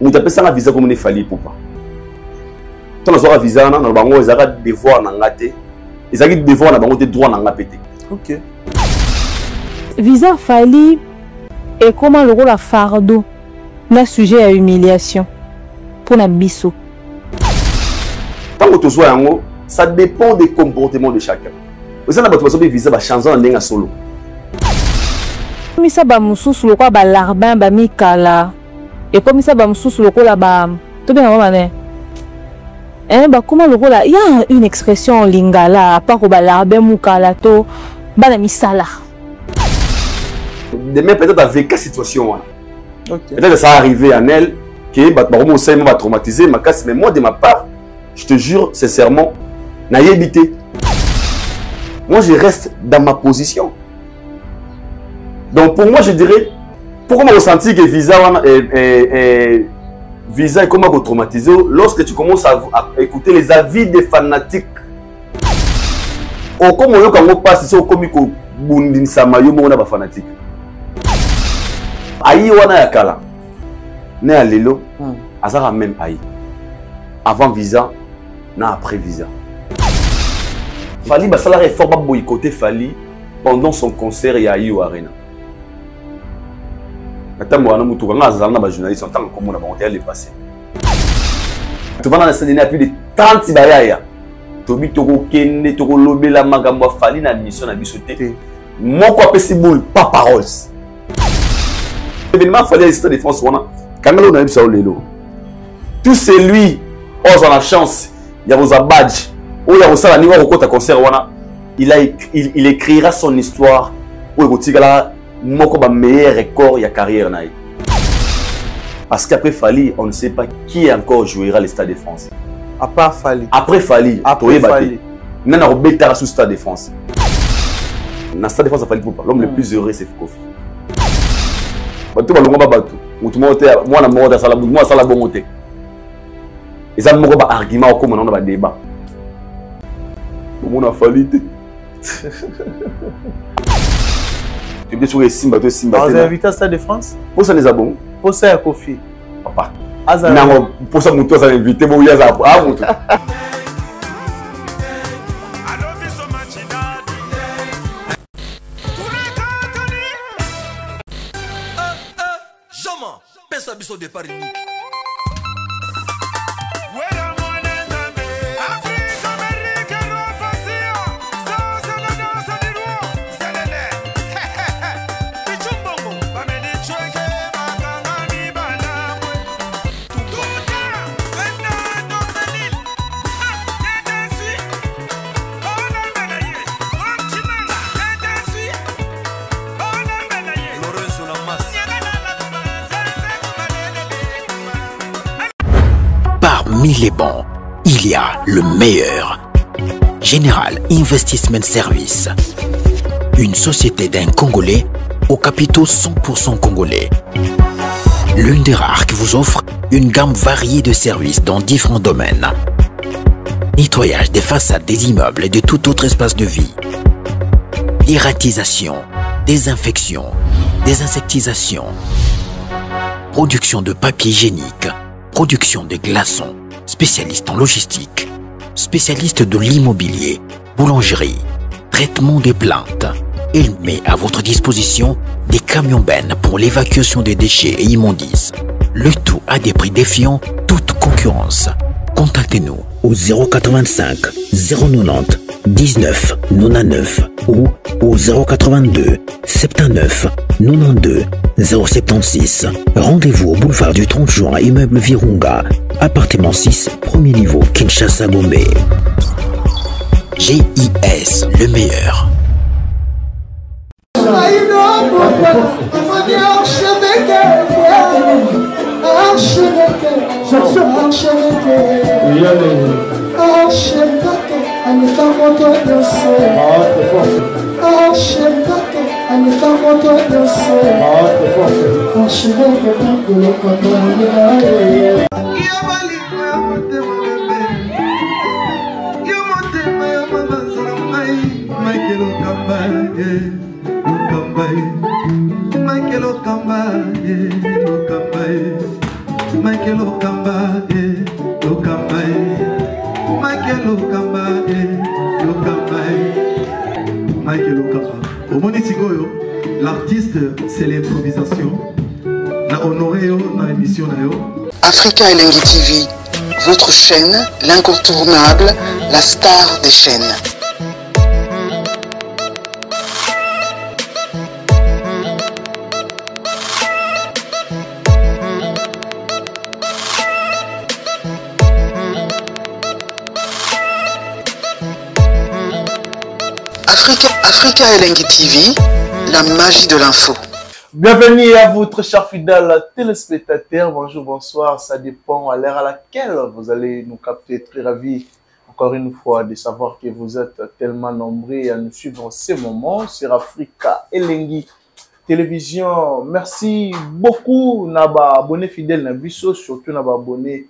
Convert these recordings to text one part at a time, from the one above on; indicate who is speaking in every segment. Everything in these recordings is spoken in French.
Speaker 1: On t'appelle ça un visa comme il fallait pour pas. Tant que un visa, dans le bango, ils ont des devoirs dans la tête. Ils ont des devoirs dans le bango, des droits dans la pété.
Speaker 2: Ok.
Speaker 3: Visa fallait et comment le rôle à fardeau n'a sujet à humiliation pour la biso.
Speaker 1: Tant que tu sois en haut, ça dépend des comportements de chacun. Vous avez un visa va changer en ligne solo.
Speaker 3: Comme ça, ba mususu le quoi ba larbin ba mikala et comme ça ba mususu le quoi là ba tout bien maman né. Bah comment le rôle là, il y a une expression en lingala à part ba larbin mukala to ba na misala.
Speaker 1: Demain peut-être avec quelle situation là.
Speaker 2: Okay.
Speaker 1: Peut-être que ça arrivé en elle que bah vraiment ça m'a traumatisé ma casse mais moi de ma part, je te jure sincèrement, n'a évité. Moi je reste dans ma position. Donc pour moi je dirais pourquoi on ressentit que visa est comment traumatisé lorsque tu commences à écouter les avis des fanatiques. Comme on passe c'est comme ko bundin samayo mo na ba fanatique. Aïe wana yakala. Ne alelo azara même aïe. Avant visa na après visa. Fali ba sala réforme boycotter Fali pendant son concert ya Aïe Arena. Attends, on a un journaliste en tant que comme on a monté les passé. Tu vas dans la scène, il y a plus de 30 barrières. Tobi Toko Kende, Toko Lobela, Magamba, Fali, na mission, na bisoté. Mon quoi, possible, pas paroles. L'événement Fali, l'histoire de France, quand on a eu ça au Lélo. Tout celui, on a la chance, il y a vos badge, ou il y a vos salaires, niveau de concert, il écrira son histoire, ou il y moko ba meilleur record ya carrière naï. Parce qu'après Fali, on ne sait pas qui encore jouera le Stade de France.
Speaker 2: À part Fali.
Speaker 1: Après Fali,
Speaker 2: après Fali.
Speaker 1: Nana Robeta sous Stade de France. Dans le Stade de France, Fali pour pas. L'homme le plus heureux c'est Kofi. Batou ba longo ba batou. Mutu mo te moi na mo da sala moi sala bon moté. Et ça moko ba argument comme on a ba débat. Mon a Fali. Tu es sur les Simba, tu es Simba.
Speaker 2: Vous avez invité à Stade de France?
Speaker 1: Pour ça, les abonnés.
Speaker 2: Pour ça, il y a Kofi.
Speaker 1: Papa. Non, pour ça, mon tour, ça invité. Bon, il y a ça. Ah, mon tour.
Speaker 4: Jamais. Personne ne départ unique.
Speaker 5: Parmi les bons, il y a le meilleur. Général Investment Service. Une société d'un Congolais aux capitaux 100% congolais. L'une des rares qui vous offre une gamme variée de services dans différents domaines. Nettoyage des façades des immeubles et de tout autre espace de vie. Irratisation, désinfection, désinsectisation. Production de papier hygiénique. Production de glaçons, spécialiste en logistique, spécialiste de l'immobilier, boulangerie, traitement des plaintes. Il met à votre disposition des camions-bennes pour l'évacuation des déchets et immondices. Le tout à des prix défiant toute concurrence. Contactez-nous au 085 090 19 99 ou au 082 79 92 076. Rendez-vous au boulevard du 30 juin, immeuble Virunga, appartement 6, premier niveau, Kinshasa, Gombe. GIS, le meilleur.
Speaker 6: Michael Michael Okamba, Okamba, Michael Okamba, Okamba, Michael Okamba. Au Monitigoyo, l'artiste, c'est l'improvisation. Na honoré dans l'émission.
Speaker 7: Africa Elengi TV, votre chaîne, l'incontournable, la star des chaînes. Africa Elengi TV, la magie de l'info.
Speaker 2: Bienvenue à vous, très chers fidèles téléspectateurs. Bonjour, bonsoir. Ça dépend à l'heure à laquelle vous allez nous capter. Très ravi, encore une fois, de savoir que vous êtes tellement nombreux à nous suivre en ce moment sur Africa Elengi Télévision. Merci beaucoup, Naba abonné fidèle Nabiso, surtout Naba abonné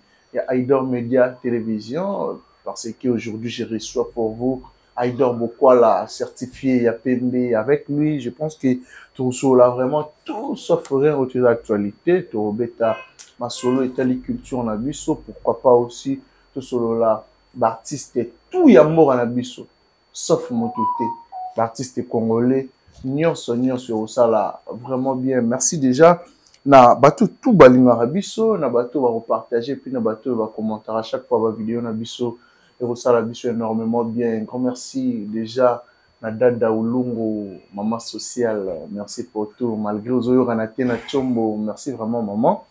Speaker 2: à Aidor Media Télévision, parce qu'aujourd'hui je reçois pour vous Aidor Bokwala, certifié YAPMB. Avec lui, je pense que tout cela vraiment tout sauf rien autour de l'actualité. Tout bêta, ma solo Italie culture en abisso. Pourquoi pas aussi tout cela l'artiste tout yamour en abisso, sauf mon touté. L'artiste congolais, nion sur ça là vraiment bien. Merci déjà. Na bateau tout balinga abisso, na bateau va repartager puis na bateau va commenter à chaque fois ma vidéo na abisso. Et ça la biso énormément bien. Un grand merci déjà à Dada Ulungu, maman sociale. Merci pour tout. Malgré aux oyo Ranate na Chombo, merci vraiment maman.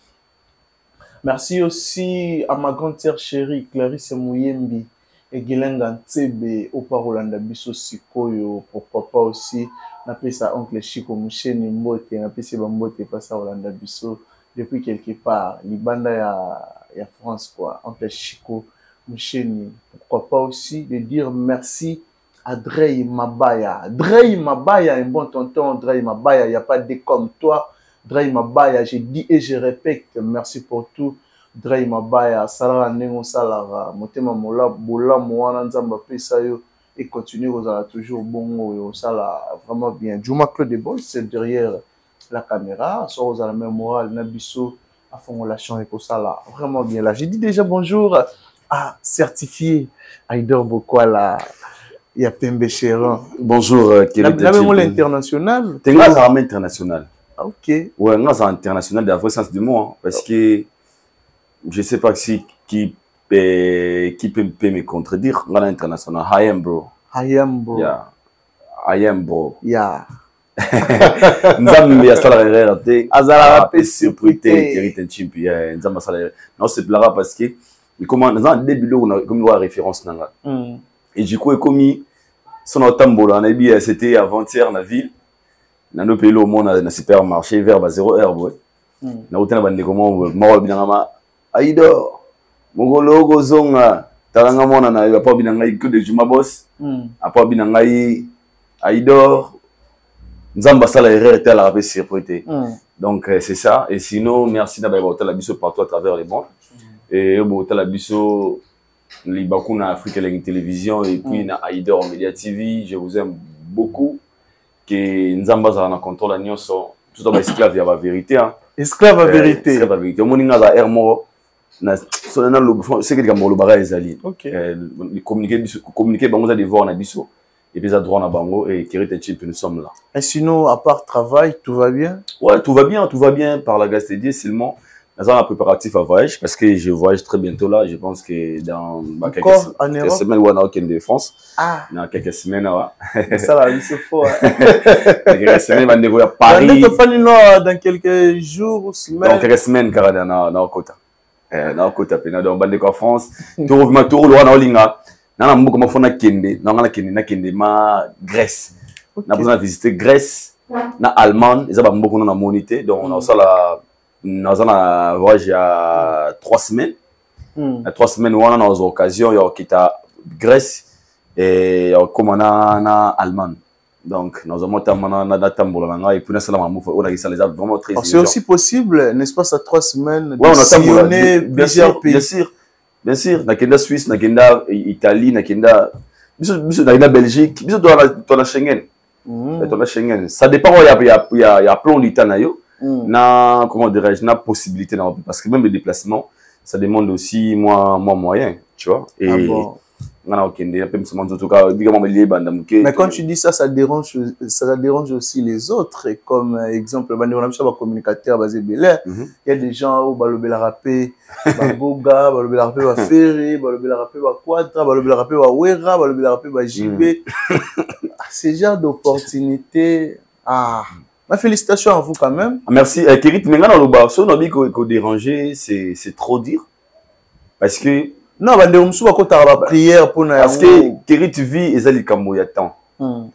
Speaker 2: Merci aussi à ma grande sœur chérie Clarisse Mouyembi et Gilenga Ntsebe au Parolanda biso sikoyo. Pourquoi pas aussi n'appelle ça oncle Chico Moucheni Mbote, n'appelle ça Mbote pas ça Rolanda biso depuis quelque part. Libanda ya France quoi, oncle Chico Moucheni. Pourquoi pas aussi de dire merci à Drey Mabaya. Drey Mabaya, un bon tonton, Drey Mabaya, il n'y a pas de comme toi. Drey Mabaya, j'ai dit et je répète, merci pour tout. Drey Mabaya, Salara Nengo Salara, Motema Mola, Bola Moana Nzamba Pesayo, et continue, vous allez toujours bon, ça là, vraiment bien. Juma Claude de Boss, c'est derrière la caméra, soit vous allez la même morale, Nabiso, à fond la chambre et ça là, vraiment bien. Là, j'ai dit déjà bonjour. Ah, certifié Aidor Bokwala, il y a Pembe Chéran.
Speaker 1: Bonjour,
Speaker 2: quel est l'international?
Speaker 1: T'es un armée international.
Speaker 2: Ah, ok.
Speaker 1: Ouais, moi, c'est international dans le sens du mot, hein, parce que je sais pas si qui peut me contredire. Moi, international. I am bro.
Speaker 2: I am bro.
Speaker 1: Yeah. I am bro.
Speaker 2: Yeah.
Speaker 1: Nzambe ya sala RRT. Azala pe surprise Keritin Chimp. Yeah, Nzambe sala. Non, c'est là parce que comment dans un début on a comme une référence nanga et du coup comme son autambola on a dit c'était avant-hier na ville na no pays au monde na supermarché vers 0h boy na utana bande comment mo binanga Aidor mongolo gozonga talanga mona na pa binanga que de juma boss apa binanga Aidor Nzamba sala RRT la rapé surprise donc c'est ça et sinon merci d'avoir été la biso partout à travers les mondes. Et au la biso les bakuna Africa Elengi Télévision et puis na Aidor Media TV, je vous aime beaucoup que Nzamba za na contrôle la nyonso tout d'abord esclave ya la vérité hein
Speaker 2: esclave à vérité
Speaker 1: esclave à vérité moninga za hermo na sonana lo c'est que gambo lo bara ezali
Speaker 2: OK
Speaker 1: communiquer bango za devoir na biso et puis ça droit na bango et Keritin Chimp nous sommes là.
Speaker 2: Et sinon à part travail tout va bien?
Speaker 1: Ouais, tout va bien par la grâce de Dieu seulement. Dans un préparatif à voyage, parce que je voyage très bientôt là, je pense que dans quelques semaines, on a aucune de France.
Speaker 2: Ah.
Speaker 1: Dans quelques semaines, ouais.
Speaker 2: Ça là, c'est fort.
Speaker 1: Quelques semaines, on va découvrir Paris.
Speaker 2: Dans quelques jours ou semaines.
Speaker 1: Dans quelques semaines, car dans Kota. Dans Kota, dans on va découvrir France. Tout le roi Linga. Dans la mouko, on a Kende, ma Grèce. On a besoin de visiter Grèce, na Allemagne, ils ont beaucoup de monité, donc on a ça là. Nous avons un voyage il y a 3 semaines. Il y a 3 semaines, on a eu l'occasion de quitter Grèce et comme on a Allemagne. Donc, nous avons et puis vraiment très
Speaker 2: c'est aussi possible, n'est-ce pas, ça 3 semaines
Speaker 1: de
Speaker 2: sillonner plusieurs pays.
Speaker 1: Bien sûr. Nous avons Suisse, nous avons Italie, nous avons Belgique, nous avons Schengen. Ça dépend, il y a plein de temps. Na comment dirais-je, na possibilité parce que même les déplacements ça demande aussi moi moyen, tu vois. Et mais
Speaker 2: quand tu dis ça, ça dérange aussi les autres. Et comme exemple, on a un communicateur basé Belair. Il y a des gens où balobela rapé, Goga, balobela rapé va Ferré, balobela rapé va Quadra, balobela rapé va Wera, balobela rapé va JB. Ces genres d'opportunités. Ma félicitations à vous quand même.
Speaker 1: Merci. Kérit, mais maintenant, si on a dit qu'on déranger, c'est trop dire. Parce que
Speaker 2: non, prière pour
Speaker 1: parce que Kérit vit et Zali Kamoyatan. On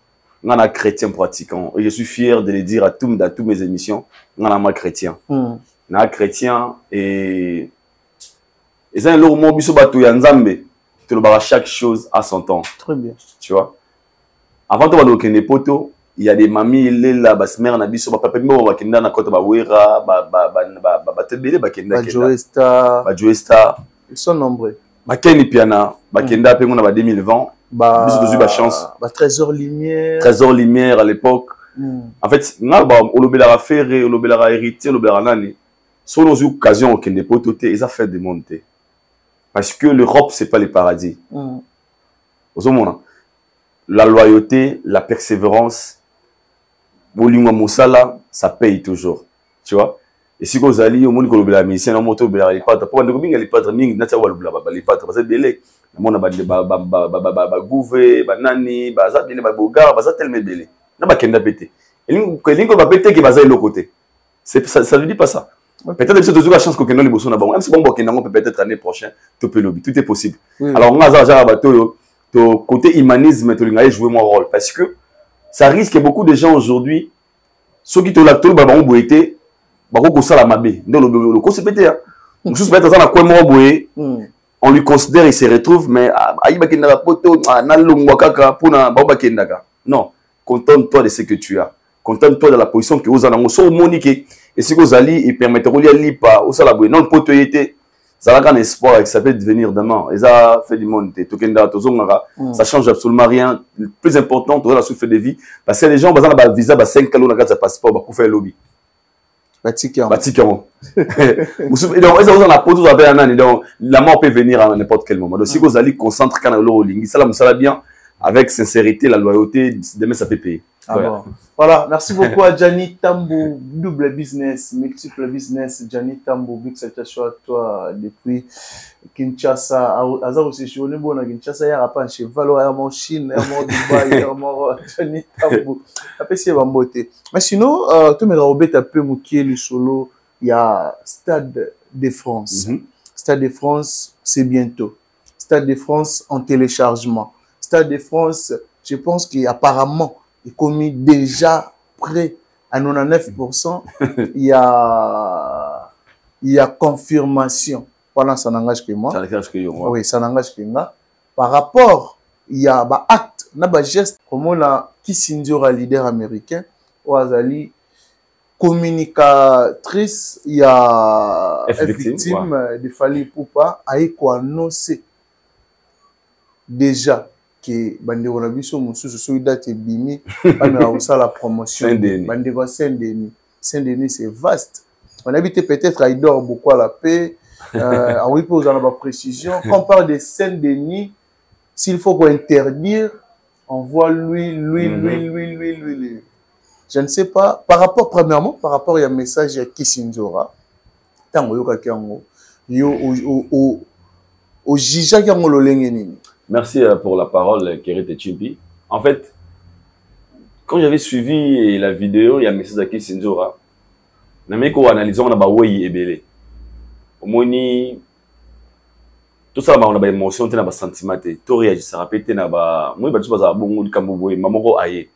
Speaker 1: a chrétien pratiquant. Et je suis fier de le dire à toutes mes émissions. On a un chrétien. On a un chrétien et ça, le mot bisobatou yanzambe. Tu le barres chaque chose à son temps.
Speaker 2: Très bien.
Speaker 1: Tu vois. Avant de voir les potos, il y a des mamies là, bas mère na biso, papa mo ba kenda na kota ba wera, ba tebele ba kenda
Speaker 2: kenda.
Speaker 1: Ba Joesta.
Speaker 2: Ils sont nombreux.
Speaker 1: Ba Kenny Piana, ba kenda pe ngona ba 2020. Biso ba chance.
Speaker 2: Ba Trésor Lumière.
Speaker 1: Trésor Lumière à l'époque. En fait, nga ba olobela Ferré, olobela héritier, olobela nani. Sur nos occasions kende pototé, ils a fait des montées. Parce que l'Europe c'est pas le paradis. Au moment la loyauté, la persévérance, Bolingo Moussala, ça paye toujours. Tu vois? Et si vous allez au monde que vous avez mis, c'est un moto, vous avez pas de pour vous avez pas de ming, n'importe quoi, vous avez pas de parce que belé. Mon abad gouvé, banani, baza belé, bogar, baza tellement belé. N'a pas qu'un pété. Et l'ingo va péter qui baza de l'autre côté. Ça ne dit pas ça. Peut-être que c'est toujours la chance qu'on ait les bossons là-bas. Même si bon, on peut peut-être l'année prochaine, tout peut lobby, tout est possible. Alors on a un bateau. Ton côté humanisme, tu as joué mon rôle. Parce que ça risque que beaucoup de gens aujourd'hui, ceux qui te l'ont tout, bah, on boité, bah, on ça la mabé. Donc, le coup, c'est pété, hein. On se met dans la coin, on lui considère, il se retrouve, mais, non, contente-toi de ce que tu as. Contente-toi de la position que vous avez. Et si vous allez, il permettra de lire pas, ou ça la bouée. Non, le poteau était. Ça a un espoir qui s'appelle devenir demain. Et ça a fait du monde. Ça change absolument rien. Le plus important, tu as la souffle de vie. Parce que les gens, ils ont un visa, 5 kilos, ils ont un passeport, ils ont fait un lobby. Batiquement. La mort peut venir à n'importe quel moment. Donc, si vous allez concentrer quand vous allez ça bien, avec sincérité, la loyauté, demain ça peut payer.
Speaker 2: Voilà, merci beaucoup à Gianni Tambou, double business, multiple business. Gianni Tambou, big salutation à toi depuis Kinshasa. Azar aussi, je suis venu à Kinshasa, il y a un cheval, il y a mon Chine, il y a mon Dubaï, il y a mon Gianni Tambou. Après, c'est ma beauté. Mais sinon, tu me rappelles un peu le solo, il y a Stade de France. Stade de France, c'est bientôt. Stade de France en téléchargement. Stade de France, je pense qu'apparemment, il est commis déjà près à 99%. Il y a confirmation. Voilà, ça n'engage que moi. Oui, ça n'engage que moi. Par rapport, il y a un acte, un geste, comme on a Kissinger, leader américain, ou Azali, communicatrice, il y a victime de Fali Poupa, a annoncé déjà que bandeko na biso mususu so date bimi bana ça la promotion bandeko Saint-Denis. Saint-Denis c'est vaste. On habite peut-être à Idor beaucoup à la paix. Oui, pour vous en avoir précision. Quand on parle de Saint-Denis, s'il faut qu'on interdire, on voit lui. Je ne sais pas. Par rapport, premièrement, par rapport à un message à Kissingora, tango yoka kiango yo au jija kiango lolengeni.
Speaker 1: Merci pour la parole, Kérit et Chimpi. En fait, quand j'avais suivi la vidéo, il y a un message à Kissingora. Je me suis analysé, on a baoué et belé. Au moins, tout ça, on a des émotions, on a des sentiments, tout réagit, ça répète, on a des choses, on a des choses,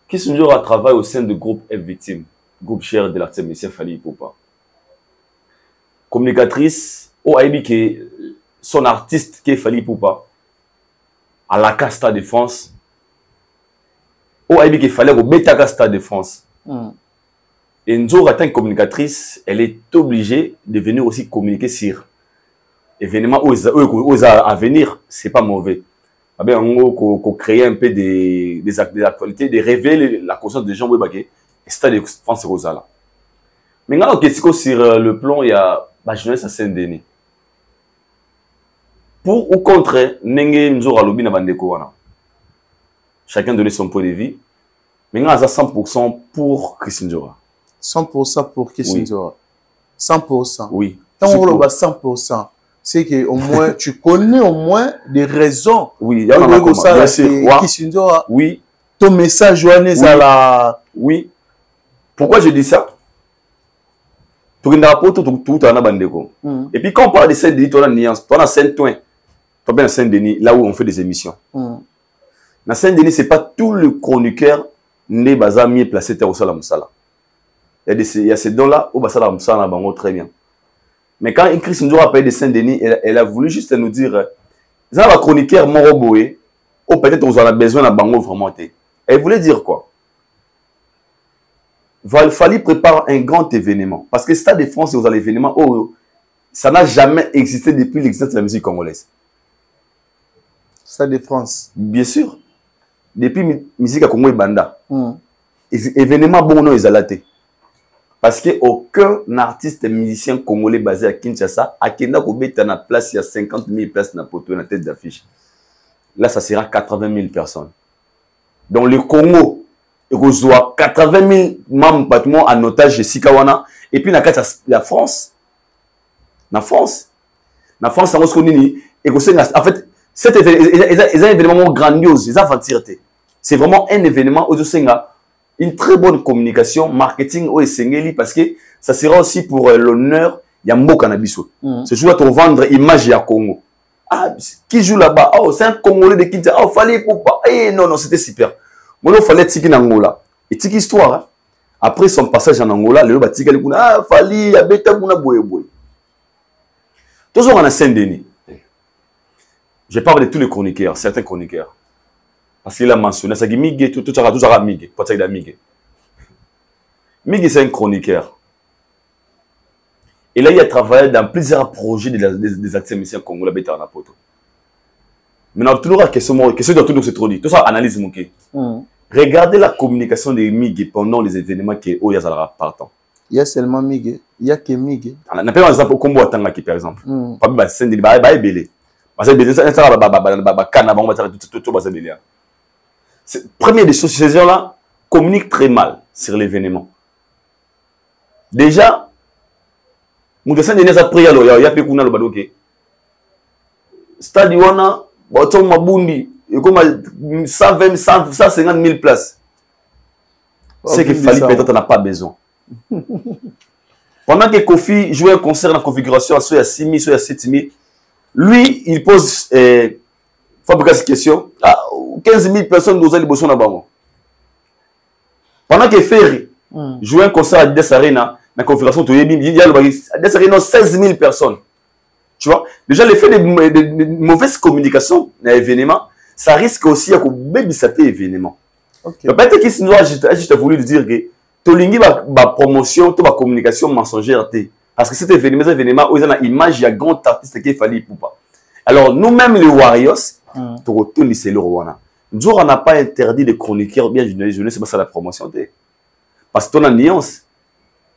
Speaker 1: Kissingora travaille au sein du groupe F Victime, groupe cher de l'artiste M. Fali Poupa. Communicatrice, au Haïbi qui son artiste qui est Fali Poupa, à la Stade de France, au Haïbi qui fallait au Beta Stade de France. Et Nzo, en tant que communicatrice, elle est obligée de venir aussi communiquer sur événements à venir, c'est pas mauvais. Qu'on crée un peu des actualités, de révéler la conscience des gens, et Stade de France, c'est là. Maintenant, sur le plan, il y a ba journaliste à Saint-Denis. Pour ou contre, Nenge Nzora Lobi na bandeko wana. Chacun donnait son point de vue. Mais on a 100% pour Christine Nzora.
Speaker 2: 100% pour Christine Nzora. 100%.
Speaker 1: Oui.
Speaker 2: Quand on va 100%, c'est que au moins tu connais au moins des raisons.
Speaker 1: Oui, il y a un
Speaker 2: ça. Christine Nzora.
Speaker 1: Oui.
Speaker 2: Ton message joannée à la.
Speaker 1: Oui. Pourquoi je dis ça? Pour une rapport tout à la bandeko. Et puis quand on parle de Saint-Denis, tu as une nuance. Tu as Saint-Ouen. Tu as bien Saint-Denis, là où on fait des émissions. Dans Saint-Denis, ce n'est pas tout le chroniqueur né baza mieux placé au Sala Moussala. Il y a ces dons-là où Sala Moussala bango très bien. Mais quand Christine Nzora a parlé de Saint-Denis, elle a voulu juste nous dire ça va chroniqueur Moroboé, ou peut-être on a besoin d'un bango vraiment. Elle voulait dire quoi? Il fallait préparer un grand événement. Parce que Stade de France, c'est un événement où ça n'a jamais existé depuis l'existence de la musique congolaise.
Speaker 2: Stade de France.
Speaker 1: Bien sûr. Depuis la musique à Congo et Banda. Événement bon non exalaté. Parce qu'aucun artiste musicien congolais basé à Kinshasa a Kenda Kobé na place, il y a 50 000 places dans la tête d'affiche. Là, ça sera 80 000 personnes. Dans le Congo, il y a 80 000 membres en otage de Sikawana. Et puis, la France. La France, en fait, c'est un événement grandiose. C'est vraiment un événement où une très bonne communication, marketing au Sengeli, parce que ça sera aussi pour l'honneur Yambo Canabiso. Ce jour pour vendre image à Congo. Ah, qui joue là-bas? Oh, c'est un Congolais de Kinshasa. Oh, fallait pas. Eh, non, c'était super. Moi, il fallait Tiki Nangola. Et Tiki histoire, hein? Après son passage en Angola, le Tiki ah, fallait, y a bêta bouna boye boye. Toujours en Saint-Denis. Je parle de tous les chroniqueurs, certains chroniqueurs. Parce qu'il a mentionné, ça dit Miguel, tout ça a Miguel. Pas ça, il a Miguel. Miguel, c'est un chroniqueur. Et là, il a travaillé dans plusieurs projets des acteurs musiciens congolais bêta en apoto. Maintenant, toujours la question de tout c'est trop dit. Tout ça, analyse mon quai. Regardez la communication de Miguel pendant les événements qui est partant.
Speaker 2: Il y a seulement Miguel. Il y a que Miguel.
Speaker 1: On a pas un exemple comme Boatanga par exemple. Pas bien, c'est des bails belé. Parce que première des choses, ces gens-là communiquent très mal sur l'événement. Déjà, Moudessin Denis a pris à l'eau, il y a plus qu'on a le badoké. Stade Wana, Boton Mabundi, il y a comme 120, 150 000 places. C'est qu'il fallait peut-être on n'a pas besoin. Pendant que Kofi jouait un concert dans la configuration, soit à 6 000, soit à 7 000, lui, il pose fabriquer cette question. 15 000 personnes nous ont les besoins là-bas. Pendant que Ferry jouait un concert à Des Arena, dans la configuration, il y a Des Arena 16 000 personnes. Tu vois, déjà l'effet de mauvaise communication dans l'événement, ça risque aussi à baby-saper l'événement. Peut-être que si nous avons voulu dire que Tolingi va promotion, toute la communication mensongère. Parce que cet événement où il y a une image, il y a un grand artiste qui fallait pour pas. Alors nous-mêmes les Warriors, nous retournons c'est le Rwanda. Nous on n'a pas interdit de chroniquer bien je ne sais pas ça la promotion. Parce que ton alliance,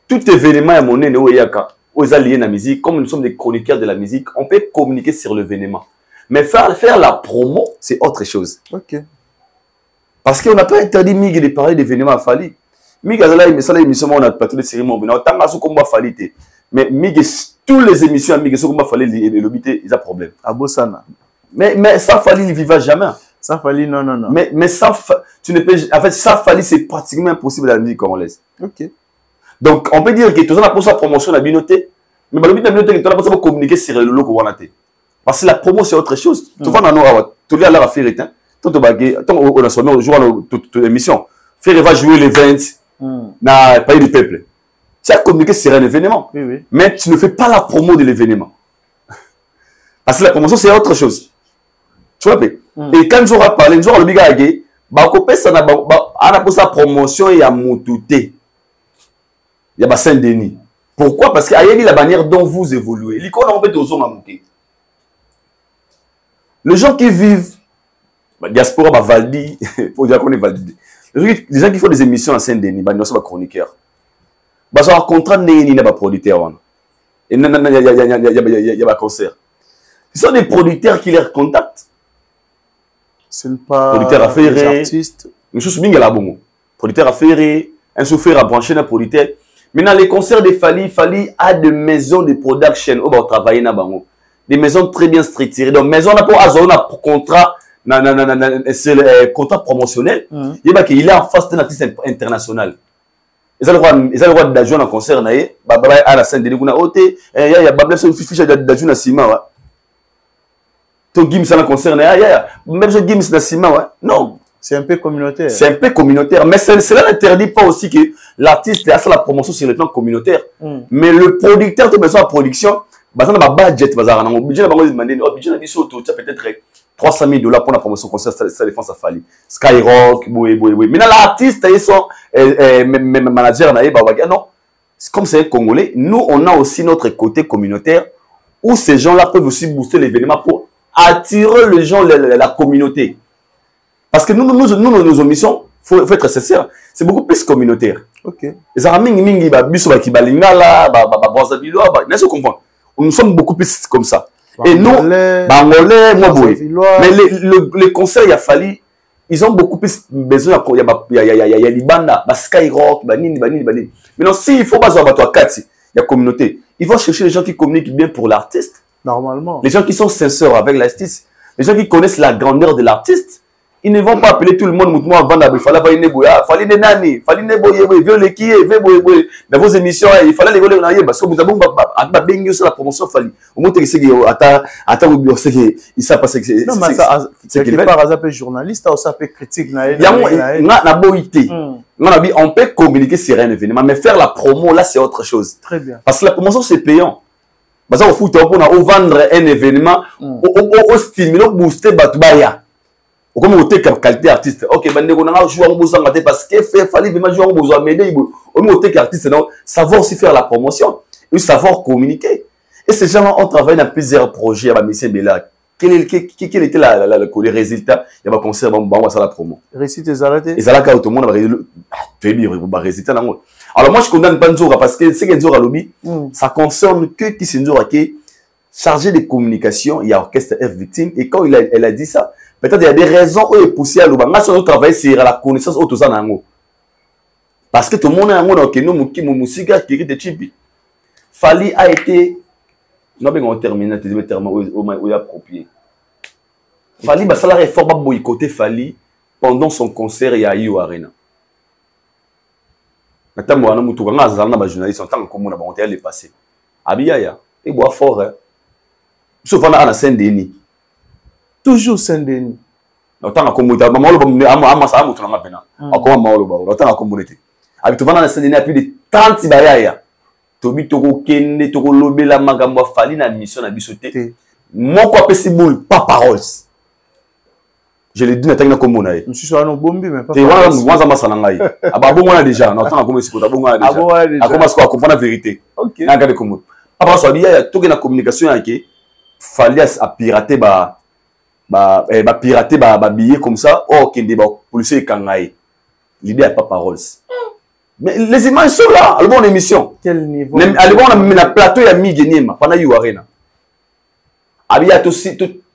Speaker 1: tout événement est mon nez où il y a où ils sont liés à la musique, comme nous sommes des chroniqueurs de la musique, on peut communiquer sur l'événement. Mais faire la promo, c'est autre chose. Parce qu'on n'a pas interdit Miguel de parler d'événements à Fali. Miguel a une émission, on a pas toutes les cérémonies. On a tant de combat Fali. Mais Miguel, toutes les émissions à Miguel, combat Fali, il y a problème.
Speaker 2: À Bossana.
Speaker 1: Mais ça Fali, il ne vivra jamais.
Speaker 2: Ça Fali, non.
Speaker 1: Mais ça, tu ne peux, en fait, ça Fali, c'est pratiquement impossible dans la musique congolaise. Donc, on peut dire que tout ça, pour sa promotion, la binoté. Mais le but de la binoté, tu as pour communiquer sur le logo. Parce que la promo, c'est autre chose. Tu vois, tu as la faire, on a son jour à l'émission. Faire va jouer les 20 dans le pays du peuple. Tu as communiqué sur un événement. Mais tu ne fais pas la promo de l'événement. Parce que la promotion, c'est autre chose. Tu vois, et quand j'aurai parlé, j'aurai le bigagé, on a pour sa promotion, il y a Moutouté. Il y a Saint-Denis. Pourquoi? Parce qu'il y a la manière dont vous évoluez. L'icône, on peut toujours monter. Les gens qui vivent, diaspora, Valdi, pour dire qu'on est Valdi. Les gens qui font des émissions à Saint-Denis, ils sont chroniqueurs. Ils ont un contrat de producteur. Et il y a un concert. Ce sont des producteurs qui les contactent.
Speaker 2: Ce n'est pas
Speaker 1: producteur affairé,
Speaker 2: des artistes.
Speaker 1: Une chose bien là bon. Producteur affairé, un chauffeur à brancher un producteur. Maintenant les concerts de Fally a des maisons de production où on travaille na bango. Des maisons très bien structurées. Donc maison n'a pas un contrat c'est le contrat promotionnel. Il est en face d'un artiste international. Ils ont le droit d'ajouter un concert naé, à la scène de l'Iguna Ote, il y a Babel sur fiche d'ajouter un ciment. Ton Gims à un concert naé, même je Gims na ciment, non.
Speaker 2: C'est un peu communautaire.
Speaker 1: C'est un peu communautaire, mais cela n'interdit pas aussi que l'artiste a la promotion sur le plan communautaire. Mais le producteur de besoin de production, ça n'a pas budget, le budget n'a pas demandé, budget n'a peut-être $300,000 pour la promotion concert, ça défense à Fally. Skyrock, oui. Maintenant l'artiste, ils sont manager, non. Comme c'est un Congolais, nous on a aussi notre côté communautaire où ces gens-là peuvent aussi booster l'événement pour attirer les gens, la communauté. Parce que nous, nos missions, faut être sincère, c'est beaucoup plus communautaire.
Speaker 2: Ok.
Speaker 1: Les Aramingi, nous sommes beaucoup plus comme ça. Et nous, Bangolais, mais les conseils, il a fallu, ils ont beaucoup plus besoin, il y a Libanda, Skyrock, Maintenant, s'il faut pas avoir toi, Kati, il y a communauté. Ils vont chercher les gens qui communiquent bien pour l'artiste.
Speaker 2: Normalement.
Speaker 1: Les gens qui sont sincères avec l'artiste. Les gens qui connaissent la grandeur de l'artiste. Ils ne vont pas appeler tout le monde mouvement avant d'abord. Il fallait dans vos émissions, il fallait les voler parce que vous avez bien la promotion. Au moins, il s'est passé que
Speaker 2: non, mais ça, quelque part, ça peut journaliste, ça peut critique.
Speaker 1: On peut communiquer sur un événement, mais faire la promo, là, c'est autre chose.
Speaker 2: Très bien.
Speaker 1: Parce que la promotion, c'est payant. Parce qu'on fout pour vendre un événement, au stimuler, booster, batubaya. Comme on a qualité artiste, ok, on a joué en besoin parce qu'il fallait vraiment jouer en besoin, mais on a artiste, savoir aussi faire la promotion, et savoir communiquer. Et ces gens ont travaillé dans plusieurs projets à Missé Bella. Quel était les résultats? Il y a un concert, on va la promo.
Speaker 2: Récite les arrêtés.
Speaker 1: Et ça là, quand tout le monde va résultat. Alors moi, je condamne pas Nzora parce que c'est Nzora lobby, ça concerne que qui c'est Nzora qui est chargé de communication, il y a Orchestre F Victime, et quand elle a dit ça, peut-être il y a des raisons où il est poussé à l'Oba. Moi, on travaille sur la connaissance autour de ça. Parce que tout le monde a un mot qui nous musique qui est de chipi. Fally a été. Non, mais on termine, tu dis le terme où il a approprié. Fally, ça la réforme a boycotté Fally pendant son concert à Io Arena. Maintenant, on a un journaliste en tant que commun, on a passé. Abiyaya, il boit fort. Sauf qu'on a un Saint-Denis.
Speaker 2: Toujours Saint-Denis.
Speaker 1: Autant que communauté, maman le amasa mutu na pena. Akoma maolo ba. Autant que communauté. Abi tovana na Saint-Denis plus de 30 bayaya. Tobi toko kende toko lobela magambo Fally na mission na bisoté. Moko apesi boule pas paroles. Je l'ai dit na tangina komona e.
Speaker 2: Monsieur so no bombi mais pas.
Speaker 1: Te wana mwanza masana ngai. Aba bongo déjà, na autant comme sikota bongo déjà. Akoma siko comprendre la vérité. OK. Na ngade komo. Papa so biya toke na communication yake. Fally a pirater pirater billet comme ça. Oh, qui est policier kangaï. L'idée n'a pas parole. Mais les images sont là. Elles vont en émission.
Speaker 2: Quel niveau?
Speaker 1: Elles vont en plateau. Il y a mis Guinéma pendant Io Arena. Il y a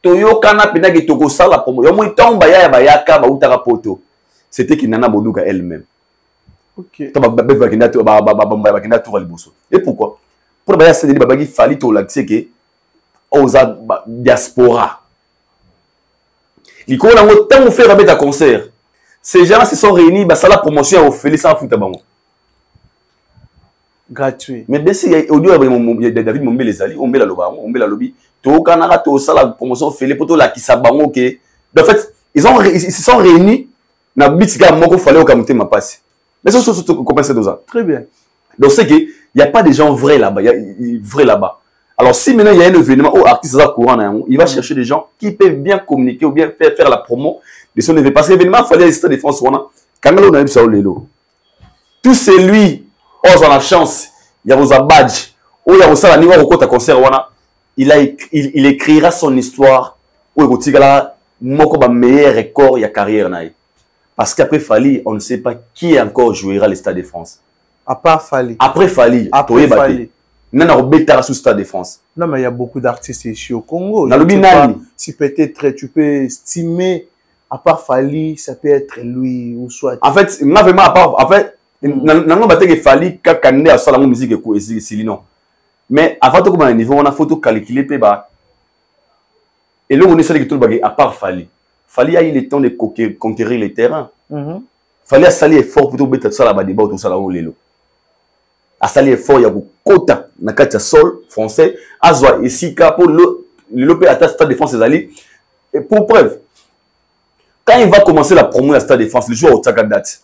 Speaker 1: Toyo Kana Penagi Togo Sala promo. Il y a moins temps Baya Bayaka Bautara Poto. C'était Kinana Boduga elle-même.
Speaker 2: Ok.
Speaker 1: Et pourquoi? Pour Baya Sédéli Babagi Fally Tolak que aux diaspora. Quand on fait un concert, ces gens se sont réunis, ça la promotion au Félix sans foutre
Speaker 2: gratuit.
Speaker 1: Mais bien sûr, il y a David Mombe les alliés, on met la lobby, tout Canada, tout ça la promotion Félix pour tout la qui s'abango ok. En fait, ils se sont réunis, na bitiga moko fallait au Kamouté ma passe. Mais ça c'est comment c'est ça.
Speaker 2: Très bien.
Speaker 1: Donc c'est que il y a pas de gens vrais là-bas, vrais là-bas. Alors, si maintenant il y a un événement où l'artiste est courant, il va chercher des gens qui peuvent bien communiquer ou bien faire la promo de son événement. Parce que l'événement, il fallait rester de France. Quand on a eu ça, tout celui qui a la chance, il y a un badge, ou il y a un niveau où il concert, il écrira son histoire, ou il a un meilleur record de carrière. Parce qu'après Fally, on ne sait pas qui encore jouera le Stade de France.
Speaker 2: À part Fally.
Speaker 1: Après Fally. Nana Robetara sous Stade de France.
Speaker 2: Non, mais il y a beaucoup d'artistes ici au Congo. Si peut-être tu peux estimer, à part Fali, ça peut être lui ou soit.
Speaker 1: En fait, moi vraiment à part, en fait, non pas que Fali kakande à ça la musique et c'est non. Mais avant tout comme un niveau, on a photo calculé pe ba. Et là on est celui qui tout le bagage à part Fali. Fali a eu le temps de conquérir les terrains. Fali a sali effort pour tout mettre ça là-bas débat tout ça là où lelo. A sali effort ya kota na kati ya sol français azwa esika pour le pe à Stade de France ezali et pour preuve quand il va commencer la promo à Stade de France le jour au Tsaka date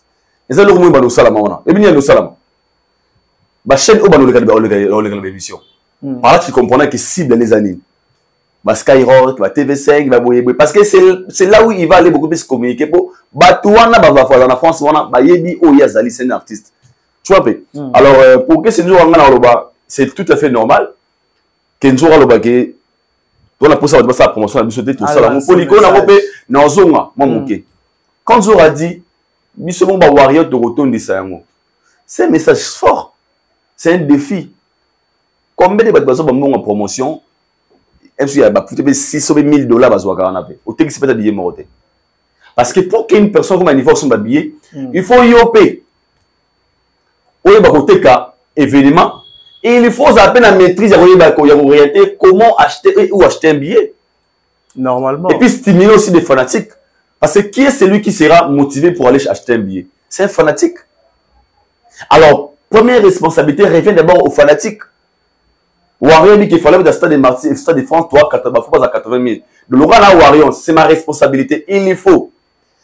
Speaker 1: les alors moi bano salama ona et bien no salama ba chaîne au bano le émission par là tu comprends que cible les années ba Skyrock ba TV5 ba boye parce que c'est là où il va aller beaucoup plus communiquer pour batouana ba va en France wana ba yebi o yazali c'est un artiste. Tu vois, alors, pour que ce soit c'est tout à fait normal qu'un jour, on a posé la promotion, tout ça. Quand Zora a dit, c'est un message fort. C'est un défi. Combien de personnes en promotion, il y a $6 000 parce que pour qu'une personne comme un niveau soit habillé, il faut y payer. Événement et il faut à peine la maîtrise comment acheter ou acheter un billet
Speaker 2: normalement
Speaker 1: et puis stimuler aussi des fanatiques parce que qui est celui qui sera motivé pour aller acheter un billet? C'est un fanatique. Alors première responsabilité revient d'abord aux fanatiques. Warrior dit qu'il fallait dans Stade de France 80 000 de l'aura là Warrior c'est ma responsabilité, il faut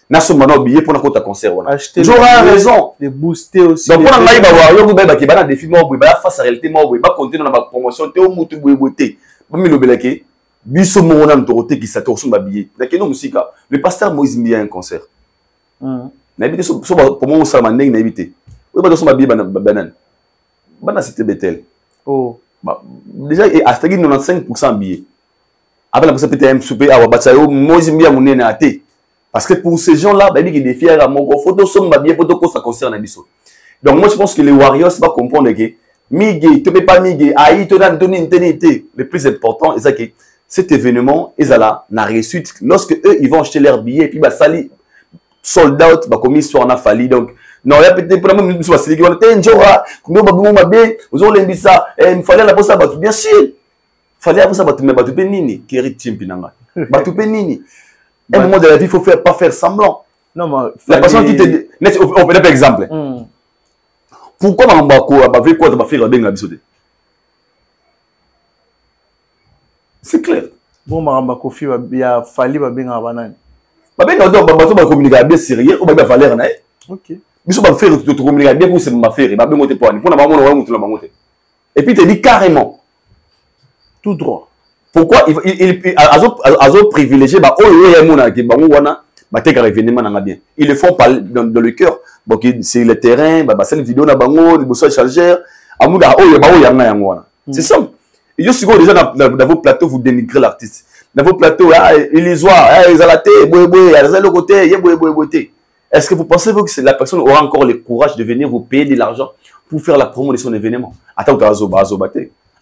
Speaker 1: national billet pour notre concert. J'aurai raison
Speaker 2: de booster aussi.
Speaker 1: Donc pour la Warrior vous avez un défi mort face à réalité mort va continuer dans la promotion te mutu boyeboté bami lobelake biso mona ntorote qui s'attend sur ma billet d'accord musique le pasteur Moïse Mbia un concert na habité so pour moi ça mandeng na habité oui ba so ma billet bana c'était Bethel déjà et à 95% billet avec la possibilité un souper à Wabatsayo Moïse Mbia munene até. Parce que pour ces gens-là, bah, ils défient à mon photo, sont bien pour que ça concerne Abisso. Donc, moi, je pense que les Warriors, c'est pas comprendre que Miguel, tu ne peux pas Miguel, Aïe, tu donnes une tenité. Le plus important, c'est que cet événement, ils ont la réussite. Lorsque eux, ils vont acheter leurs billets, puis, bah, sali, sold out, bah, comme ils sont en Fali. Donc, non, il y a peut-être pour la même chose, c'est qu'ils vont dire, Njora, nous, bah, vous avez l'aimé ça, il fallait la posa, bien sûr. Il fallait la posa, mais bah, tu peux nini, qui est Chimpinanga. Bah, tu peux nini. À un moment de la vie, il faut pas faire semblant.
Speaker 2: Non, mais
Speaker 1: la personne qui te dit, on fait un exemple. Pourquoi on va faire quoi, on va faire bien la bisoté? C'est clair.
Speaker 2: Bon, Maramba Kofi, il y a fallu bien à banane.
Speaker 1: Bien, on va communiquer bien sérieux, on va faire l'air.
Speaker 2: Ok.
Speaker 1: Mais on va faire tout communiquer bien pour se faire, il va bien monter pour la maman, on va monter. Et puis, il te dit carrément.
Speaker 2: Tout droit.
Speaker 1: Pourquoi il privilégié ils le font dans le cœur. C'est le terrain, c'est une vidéo le chargeur. C'est simple. Et je suis déjà dans vos plateaux, vous dénigrez l'artiste. Dans vos plateaux, illusoire, ils ont la tête, le côté, est-ce que vous pensez que la personne aura encore le courage de venir vous payer de l'argent pour faire la promo de son événement? Attends,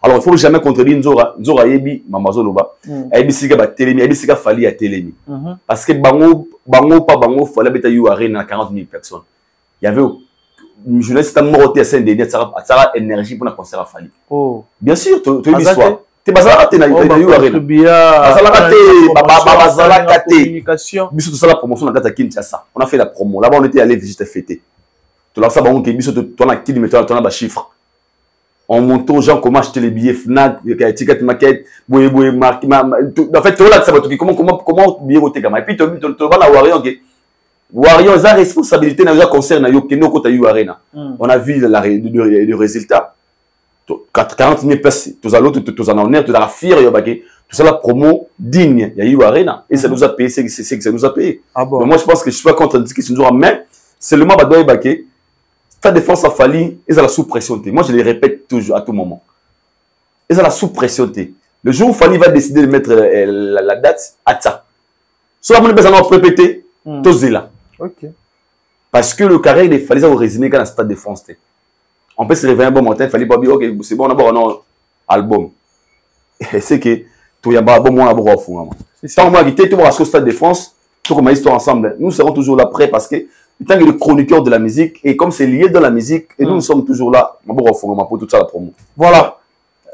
Speaker 1: alors, il ne faut jamais contredire Nzora Yebi, Mamazoloba. Yebi Sika Télémi, Yebi Sika Fali à Télémi. Parce que Bango, il fallait mettre à 40 000 personnes. Il y avait une jeunesse qui était morte à Saint-Denis, ça a énergie pour un concert à Fali. Bien sûr, tu as une histoire. Tu as une la promotion dans la Kinshasa. On a fait la promo. Là-bas, on était allé visiter fêter. Tu as fait un chiffre. On monte aux gens comment acheter les billets FNAC, étiquette maquette, en fait, comment billet voter. Et puis, tu vas la Warrior. Warrior, ils ont responsabilité dans le concert, on a vu le résultat. 40 000 personnes, tous en l'autre, tous en honneur, tous en fier, tout ça la promo digne. Il y a eu Arena et ça nous a payé, c'est que ça nous a payé. Donc moi, je pense que je suis pas contre ce qu'ils sont mais c'est le moment de baquer. Ta défense a fallu, ils ont la sous-pression. Moi, je les répète toujours à tout moment. Ils ont la sous-pression. Le jour où Fali va décider de mettre la date, à ça. Soit on va répéter, tout c'est là. Parce que le carré, il fallait au résumé quand la stade de France. On peut se réveiller un bon matin, il fallait pas dire, ok, c'est bon, d'abord, non, album. C'est que tout y a bon moi à fond. Tant moi qui était au Stade de France, tout comme histoire ensemble. Nous serons toujours là prêts parce que tant que le chroniqueur de la musique et comme c'est lié dans la musique et nous sommes toujours là pour tout ça la promo.
Speaker 2: Voilà.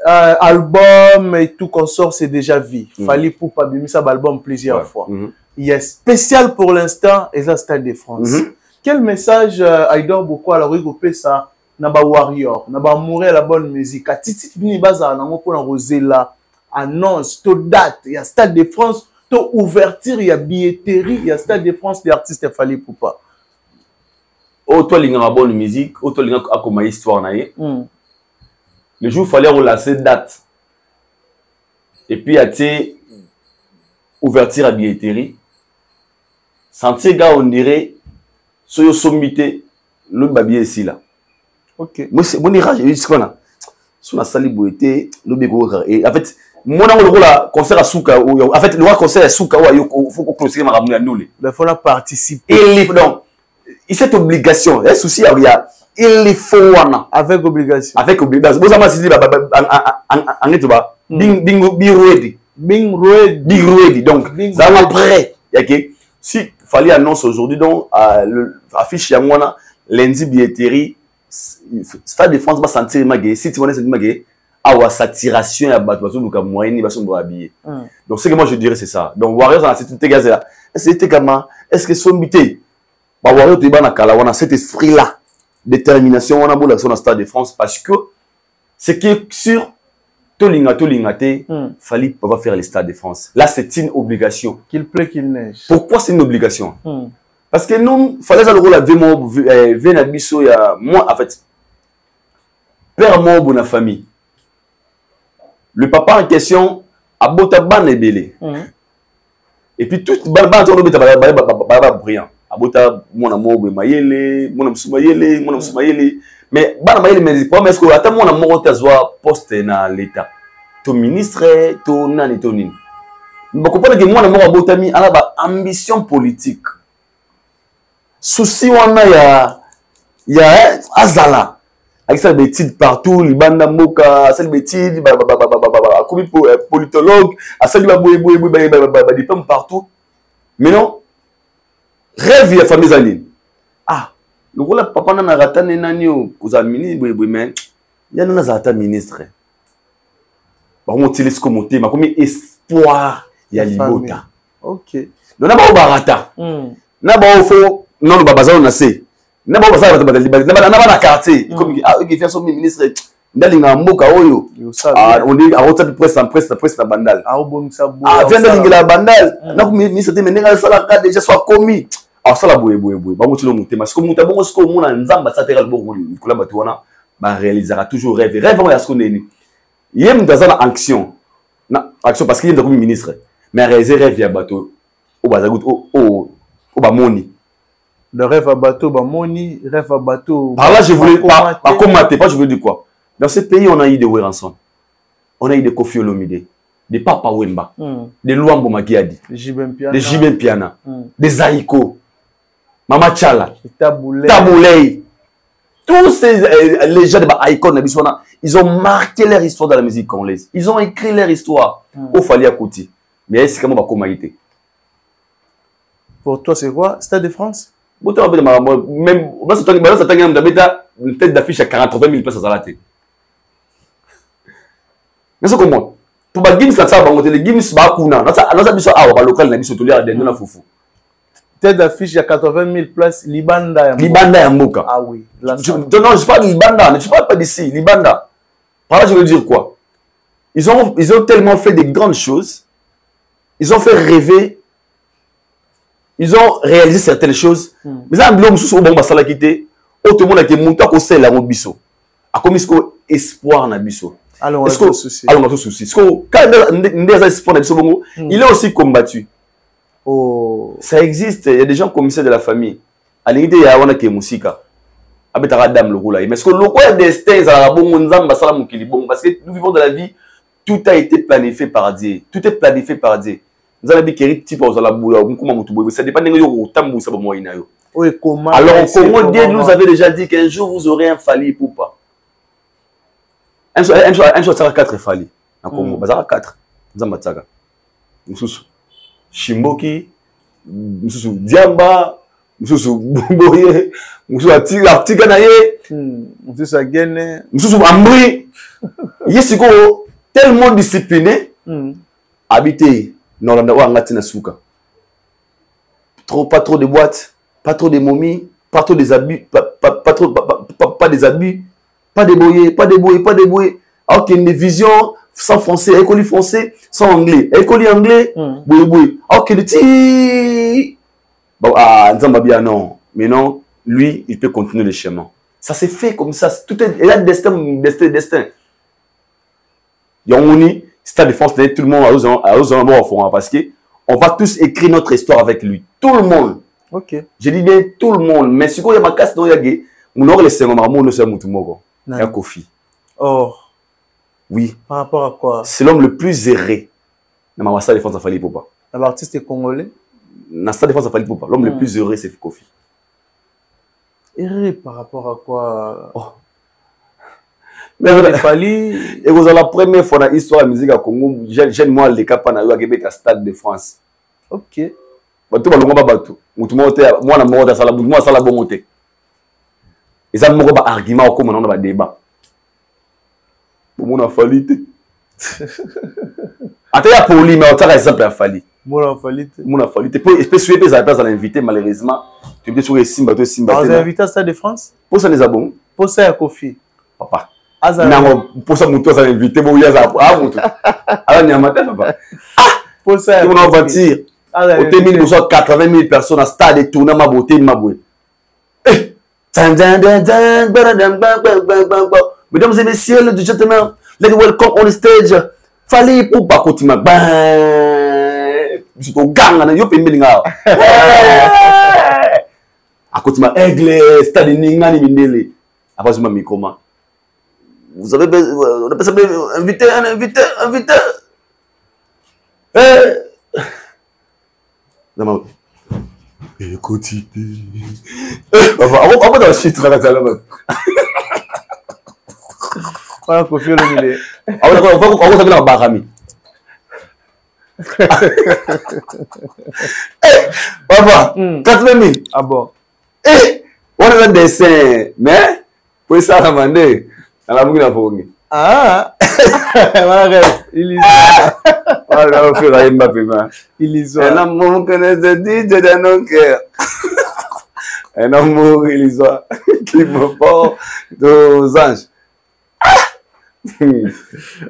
Speaker 2: Album et tout consort, c'est déjà vu. Fallait pour pas bien ça album plusieurs fois. Il y a spécial pour l'instant et ça Stade de France. Quel message Aïdor beaucoup alors regrouper ça Naba Warrior, Naba mourir la bonne musique. À Titi ni baza na pour la rosé là annonce to date, il y a Stade de France, to ouverture, il y a billetterie, il y a Stade de France des artistes fallait pour pas.
Speaker 1: Oh toi linga la bonne musique, oh toi linga a comme histoire naie. Le jour il fallait relancer date. Et puis il y a ouverture à billetterie. Sentier gars on dirait soyo sommité le babier ici là. OK. Moi c'est mon irage je dis quoi là. Sous la salle boité le bégo et en fait moi dans le rôle là concert à Souka en fait le roi concert à Souka faut qu'on clôture ma ramener à nous
Speaker 2: il faut la participer.
Speaker 1: Et donc cette obligation un souci il y a il faut
Speaker 2: avec obligation
Speaker 1: vous avez dit en est ba be ready donc ça va prêt OK si fallait annonce aujourd'hui donc affiche ya moi lundi billetterie Stade de France va sentir magé si tu connais cette magé à saturation ya bato bazo luka moyenne baso bo habillé donc ce que moi je dirais c'est ça donc Warriors dans cette gazelle là c'était comment est-ce que sommité ba Warriors tu na kala wana cet esprit là détermination wana bola sur le Stade de France parce que c'est que sur Tolingate fallait pas faire le Stade de France là c'est une obligation
Speaker 2: qu'il pleut qu'il neige.
Speaker 1: Pourquoi c'est une obligation parce que nous fallait ça le rôle avec Venabiso ya moi en fait père moi bonne famille le papa en question a bota ban ebelé et puis tout ban tourne beta ba brillant a bota mon amour mayele mon mayele mais ban mayele mais est-ce que attends mon amour tazwa poste na l'état to ministre to nani to nini ba comprendre que mon amour a bota mi ala ba ambition politique souci wana ya azala avec ça bêtise partout libanda moka ça bêtise comme politologue à ça des pommes partout mais non rêve ya famille zali le rôle papa na ratane nani aux amis mais ya na zata ministre ba on utilise comme thème comme espoir ya libota
Speaker 2: OK
Speaker 1: donc na ba barata na ba fo non babazalo na se na ba bazalo na ba quartier comme il fait son ministre ndalinga mboka oyo on dit a rota presse na bandal vient de la bandal na ko ministre te menenga sala ka déjà soit commis sala boye ba mutilo mutema parce que muta bongo sko mona nzamba sa terre bongo kula batu wana ba réalisera toujours rêve ya sko neni yem dans action parce qu'il est comme ministre mais réaliser rêve ya bateau au bazagut au bamoni.
Speaker 2: Le rêve à bateau, bamoni, rêve à bateau.
Speaker 1: Par là, je voulais pas commenter, pas je veux dire quoi. Dans ce pays, on a eu des Weranson, on a eu des Kofi Olomide, des Papa Wemba, des Luambo Magiadi, des Jibem Piana, des Zaiko, Mama Chala, Taboulay. Tous ces les gens de icônes, ils ont marqué leur histoire dans la musique congolaise. Ils ont écrit leur histoire au Falia Kouti. Mais c'est comment on
Speaker 2: pour toi, c'est quoi Stade de France?
Speaker 1: Même une tête d'affiche à 80 000 places à Zalaté. Mais c'est comment? Pour les Gims, les Gims, local,
Speaker 2: tête d'affiche à 80 000 places, Libanda.
Speaker 1: Libanda et Mboka.
Speaker 2: Ah oui.
Speaker 1: Non, je parle de Libanda, je parle pas d'ici, Libanda. Par là, je veux dire quoi? Ils ont tellement fait des grandes choses, ils ont fait rêver. Ils ont réalisé certaines choses. Mais ça, l'homme sous bon basala quitté. Tout le monde a été monté à cause de la biso. A comme espoir na biso.
Speaker 2: Alors on a tout souci.
Speaker 1: Alors on a tout souci. Parce que quand des espoirs na biso il est aussi combattu.
Speaker 2: Oh.
Speaker 1: Ça existe. Il y a des gens commissaires de la famille. À l'idée il y a wana ke musika. Abetara dame le roula. Mais ce que le roi destin ça bon nzamba basala mukili bon parce que nous vivons dans la vie tout a été planifié par Dieu. Tout est planifié par Dieu. Nous allons dire que ça dépend de alors, comment Dieu nous avait déjà dit qu'un jour vous aurez un Fali Poupa. Un jour, ça a 4 Fali. En Congo, ça a 4. Zambatsaga. Moussou Shimboki, Moussou Diamba, Moussou Boye, Moussou Atiganaye,
Speaker 2: Moussou Agene,
Speaker 1: Moussou Ambri. Yesiko, tellement discipliné, habité dans la Souka. Pas trop de boîtes, pas trop de momies, pas trop des abus, pas des abus, pas de boyés, pas de boyés. Alors qu'il y a une vision sans français, école français, sans anglais, école anglais, boyé. Alors qu'il dit, bon, Nzambabia non, mais non, lui, il peut continuer le chemin. Ça s'est fait comme ça, tout est, il y a destin. Yongoni, Stade de France, tout le monde a aux parce que on va tous écrire notre histoire avec lui. Tout le monde.
Speaker 2: Ok.
Speaker 1: Je dis bien tout le monde. Mais si il y a ma casse, on aura les Sengomarmo, nous sommes Moutumogo. Il y a Kofi.
Speaker 2: Oh.
Speaker 1: Oui.
Speaker 2: Par rapport à quoi?
Speaker 1: C'est l'homme le plus erré. Dans ma Stade de France, ça fallait pas.
Speaker 2: L'artiste congolais?
Speaker 1: Dans Stade de France, ça fallait pas. L'homme le plus heureux, c'est Kofi.
Speaker 2: Erré par rapport à quoi?
Speaker 1: Oh.
Speaker 2: Mais il fallait.
Speaker 1: Et vous avez la première fois dans l'histoire de la musique à Congo, j'ai moi les capas dans le Stade de France.
Speaker 2: Ok.
Speaker 1: Tout le monde va battre. Moi, la mort dans la moi, ça la bonne montée. Et ça, mon argument comme on a un débat. Pour mon affaire. Attends, il y a pour lui, mais on a exemple à Fali.
Speaker 2: Mon affaire.
Speaker 1: Mon affaire. Tu peux suivre les place à l'invité, malheureusement. Tu peux suivre Simba.
Speaker 2: Vous avez invité à Stade de France?
Speaker 1: Pour ça, les abonnés.
Speaker 2: Pour ça, il y a Kofi.
Speaker 1: Papa. Non, pour ça, mon tour, ça l'invité. Bon, il y a ça. Ah, mon tour. Alors, il y a un matin, papa. Ah! Pour ça, il y a un bâtir. Au 80 000 personnes à stade et tourner ma beauté, ma beauté. Mesdames et messieurs, ladies and gentlemen, let's welcome on the stage. Fallait pour pas continuer. Je suis au gang, je suis au gang. À côté de aigle, stade Ningani Mindele. Après, je m'ai comment. Vous avez besoin, on a besoin d'inviter. Non, écoute, on va dans le shit, on va dans le
Speaker 2: voilà, Kofi Olomide.
Speaker 1: On va dans Barami. Papa, 80 000.
Speaker 2: Ah bon?
Speaker 1: On a un dessin, mais pour ça, on a demandé. On a beaucoup d'affaires.
Speaker 2: Ah! Voilà, il
Speaker 1: est un amour que nous dit dans nos cœurs. Un amour illusoire qui me porte aux anges.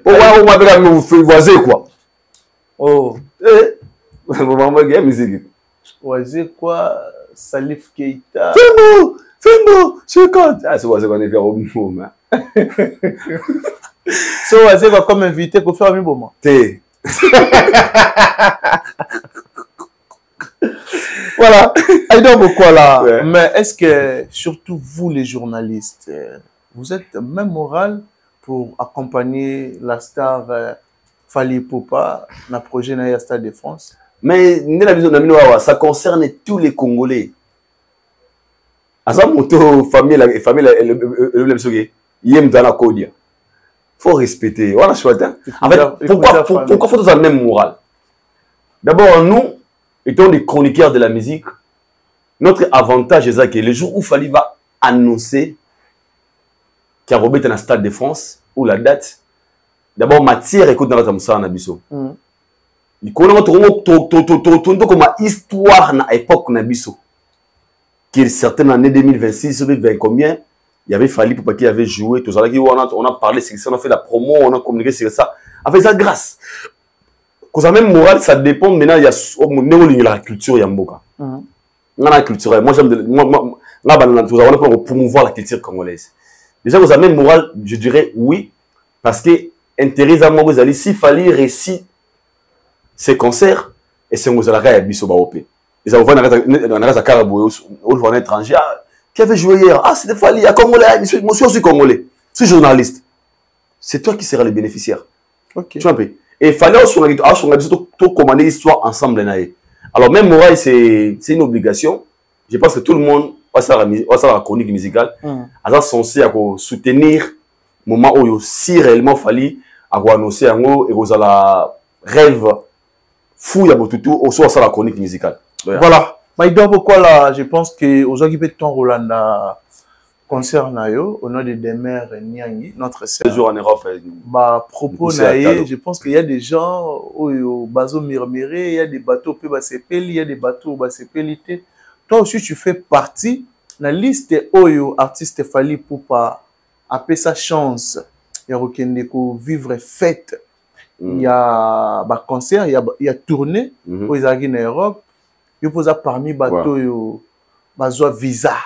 Speaker 1: On va faire nous voisin quoi.
Speaker 2: Oh.
Speaker 1: On va faire musique.
Speaker 2: Voisin quoi? Salif Keita.
Speaker 1: Fais-moi, je compte. Ah, c'est quoi qu'on est fait au moment.
Speaker 2: So, voisin va comme invité pour faire un moment.
Speaker 1: T'es.
Speaker 2: Voilà, il y a beaucoup là.
Speaker 1: Ouais.
Speaker 2: Mais est-ce que, surtout vous les journalistes, vous êtes même moral pour accompagner la star Fally Ipupa dans le projet de Stade de France?
Speaker 1: Mais ça concerne tous les Congolais. À sa moto, famille, il aime dans la Côte. Il faut respecter. Voilà, chouette. En fait, pourquoi faut-il la même morale? D'abord, nous, étant des chroniqueurs de la musique, notre avantage est que le jour où Fally va annoncer qu'il y a Robert dans le Stade de France, ou la date, d'abord, matière écoute dans la Tamoussa Nabiso. Il connaît comme histoire na époque Nabiso. Qui est certaine année 2026, 2020 combien, il y avait Fally Ipupa qui avait joué, tout ça. On a parlé, on a fait la promo, on a communiqué sur ça. Avec ça, grâce. Quand ça même morale, ça dépend. Maintenant, il y a la culture Yamboka. La culture. Moi, j'aime pour promouvoir la culture congolaise. Déjà, vous avez même morale, je dirais oui, parce que intérêt à moi, si Fally récit ses concerts, et c'est vous allez à Bisso Baopé. Ils ont vu un Carabou, un étranger qui avait joué hier. Ah, c'était Fally, il y a Congolais, moi je suis Congolais, je suis journaliste. C'est toi qui seras le bénéficiaire.
Speaker 2: Ok.
Speaker 1: Tu vois un peu. Et Fally, on a tout commandé l'histoire ensemble. Alors, même morale, c'est une obligation. Je pense que tout le monde, à la chronique musicale, a censé soutenir moment où si réellement fallait avoir annoncé un mot et vous avez la rêve fou ya botutu au soir ça la chronique musicale.
Speaker 2: Voilà. Mais pourquoi là, je pense que aux gens qui peuvent ton Rolanda concert na yo au nom de Demer Niangi, notre sœur.
Speaker 1: Toujours en Europe.
Speaker 2: Bah propos naïe, je pense qu'il y a des gens au bateau murmuré, il y a des bateaux peu basepeli, il y a des bateaux basepelité. Toi aussi tu fais partie la liste oyo artiste Fally Ipupa appeler sa chance il y a ko vivre fête. Il y a bah concert, il y a tournée aux États-Unis en Europe. Il pose parmi bateaux yo bazwa visa.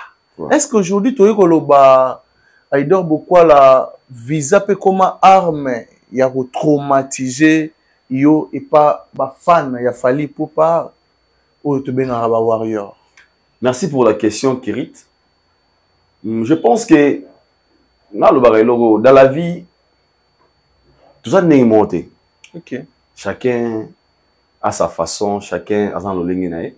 Speaker 2: Est-ce qu'aujourd'hui tu es koloba Aïdor beaucoup la visa peut comme arme il y a traumatisé yo et pas ba fan il y a Fally Ipupa ou tu ben ba warrior.
Speaker 1: Merci pour la question Kirit. Je pense que dans la vie tout ça n'est monté.
Speaker 2: OK.
Speaker 1: Chacun a sa façon, chacun a son linginae.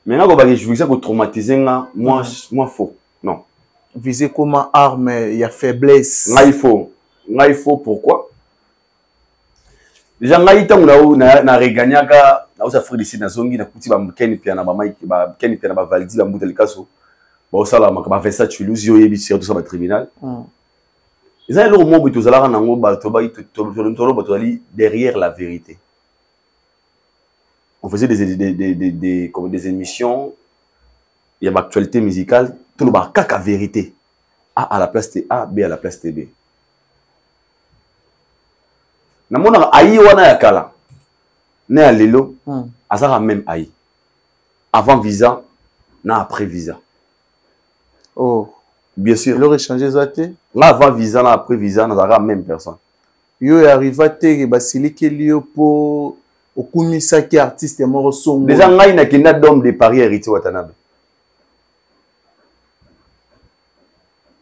Speaker 1: Mais là, je veux dire que traumatiser, moi faux. Non.
Speaker 2: Viser comme arme, il y a faiblesse.
Speaker 1: Là, il faut. Pourquoi? Déjà, là, il y a regagné, là, ça fait ici, na zongi, na kuti, ba mkeni pia na ba maiki, ba mkeni pia na ba validi, ba mbuta likaso. Ba osala, ba vesa chuluzi, yo yebi, tout ça, ba tribunal. Ils ont le moment où ils ont derrière la vérité. On faisait des émissions, il y a l'actualité musicale, tout le monde a vérité. A à la place de A, B à la place de B. Namona aïe wana yakala. Ne à lelo, azara même aïe. Avant visa, na après visa.
Speaker 2: Oh.
Speaker 1: Bien sûr.
Speaker 2: Il aurait changé ça.
Speaker 1: Là, avant visa, là, après visa, n'a pas même personne.
Speaker 2: Yo arrive à te basili que lieu pour au kumisa qui artiste mort son.
Speaker 1: Déjà, il y a qui n'a d'homme de Paris hérité Watanabe.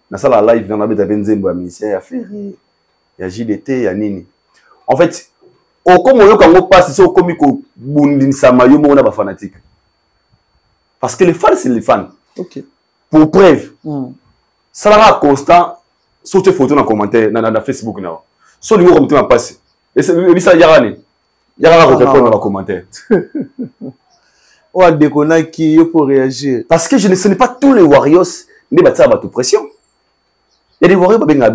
Speaker 1: Na sala live dans la bête à Benzembo à ministère, il y a Ferry, il y a JDT, il y a Nini. En fait, au comme on passe, c'est au comique au Bundin Samayo, on a pas fanatique. Parce que les fans, c'est les fans.
Speaker 2: OK.
Speaker 1: Pour preuve. Ça va constant sur tes photos dans les commentaires dans Facebook now. Sur le numéro comme passé. Et ça yarane. Yarane répondre dans les commentaires.
Speaker 2: On a déconné qui pour réagir.
Speaker 1: Parce que ce n'est pas tous les warriors qui battent à toute pression. Il y a des warriors qui moi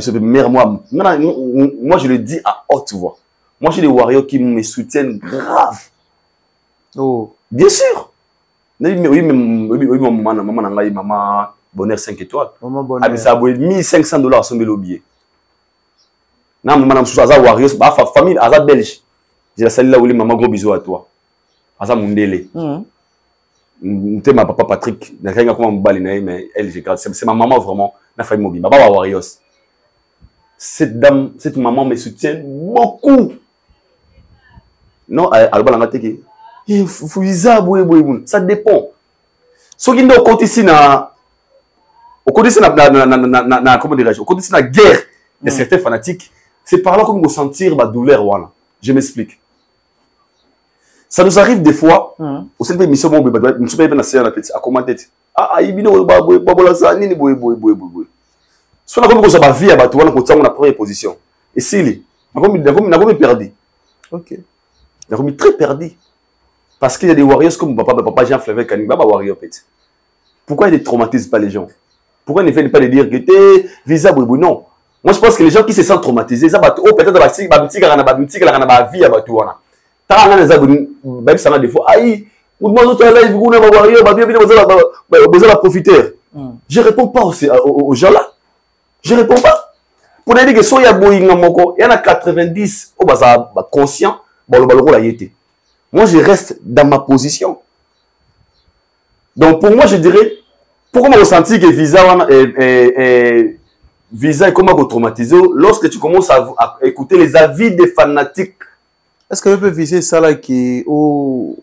Speaker 1: je le dis à haute voix. Moi j'ai des warriors qui me soutiennent grave.
Speaker 2: Oh,
Speaker 1: bien sûr. Oui, maman Bonheur 5 étoiles.
Speaker 2: Maman Bonheur.
Speaker 1: Ça a $1500 sur le billet. Non, maman, je suis warriors, famille, Aza belge. Je la salue là où les maman, gros bisous à toi. Aza Mundele. C'est ma papa Patrick. Mais elle, c'est ma maman vraiment. La famille mobile. Baba warriors. Cette dame, cette maman me soutient beaucoup. Non, Alba Langateke. Ça dépend. Ce qui est côté ici, au côté de la guerre de certains fanatiques, c'est par là qu'on va sentir la douleur. Voilà. Je m'explique. Ça nous arrive des fois, au sein de l'émission, à commenter. Ah, il y a soit on a la vie à battre, on a la première position. Et si, on a perdu.
Speaker 2: OK.
Speaker 1: On a très perdu. Parce qu'il y a des warriors comme papa Jean Flavel Kanigba, warrior petit. Pourquoi ils ne traumatisent pas les gens? Pourquoi ils ne viennent pas de dire que t'es visa boubou? Non. Moi je pense que les gens qui se sentent traumatisés, ça va peut-être la vie à Batouana. T'as des fois, aïe, vous besoin de profiter. Je ne réponds pas aux gens là. Je ne réponds pas. Pour dire que si il y en a 90 qui sont conscients, moi je reste dans ma position. Donc pour moi je dirais, pourquoi on ressentit que visa est comment traumatisé lorsque tu commences à écouter les avis des fanatiques.
Speaker 2: Est-ce que vous pouvez viser ça là qui au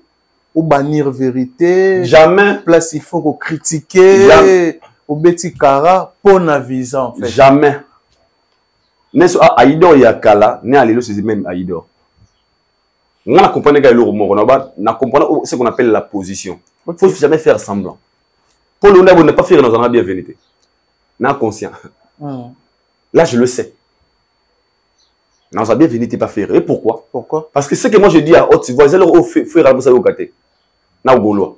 Speaker 2: bannir vérité?
Speaker 1: Jamais.
Speaker 2: Place il faut critiquer au beti kara pour na visa en fait.
Speaker 1: Jamais. N'est-ce pas Aïdor Yakala, né à l'élo c'est même Aïdor. On a compris que on a compris ce qu'on appelle la position. Il ne faut jamais faire semblant. Pour le on ne pas faire dans un bienvenue. On est conscient. Là, je le sais. Non, ça bien fini, t'es pas ferré. Et pourquoi?
Speaker 2: Pourquoi?
Speaker 1: Parce que ce que moi je dis à Haute, tu vois, c'est leur faire à ça au côté. Na Gaulois.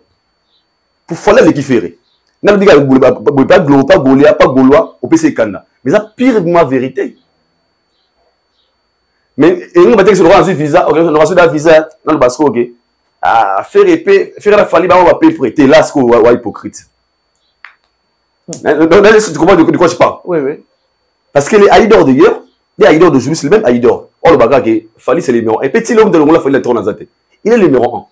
Speaker 1: Pour faire les qui ferré. N'a pas dit que pas Gaulois, pas Gaulois, au PC Kanda. Mais ça pire ma vérité. Mais et nous battons sur le visa, on a reçu un visa dans le basco, ok. Ah, faire la famille, on va payer pour être là, ce qu'on va hypocrite. Tu comprends de quoi je parle?
Speaker 2: Oui, oui.
Speaker 1: Parce que les Haïdor de hier, les Haïdor de c'est le même Haïdor. Oh, le bagage, Fali, c'est le numéro 1. Et petit l'homme de l'homme, il est le numéro 1.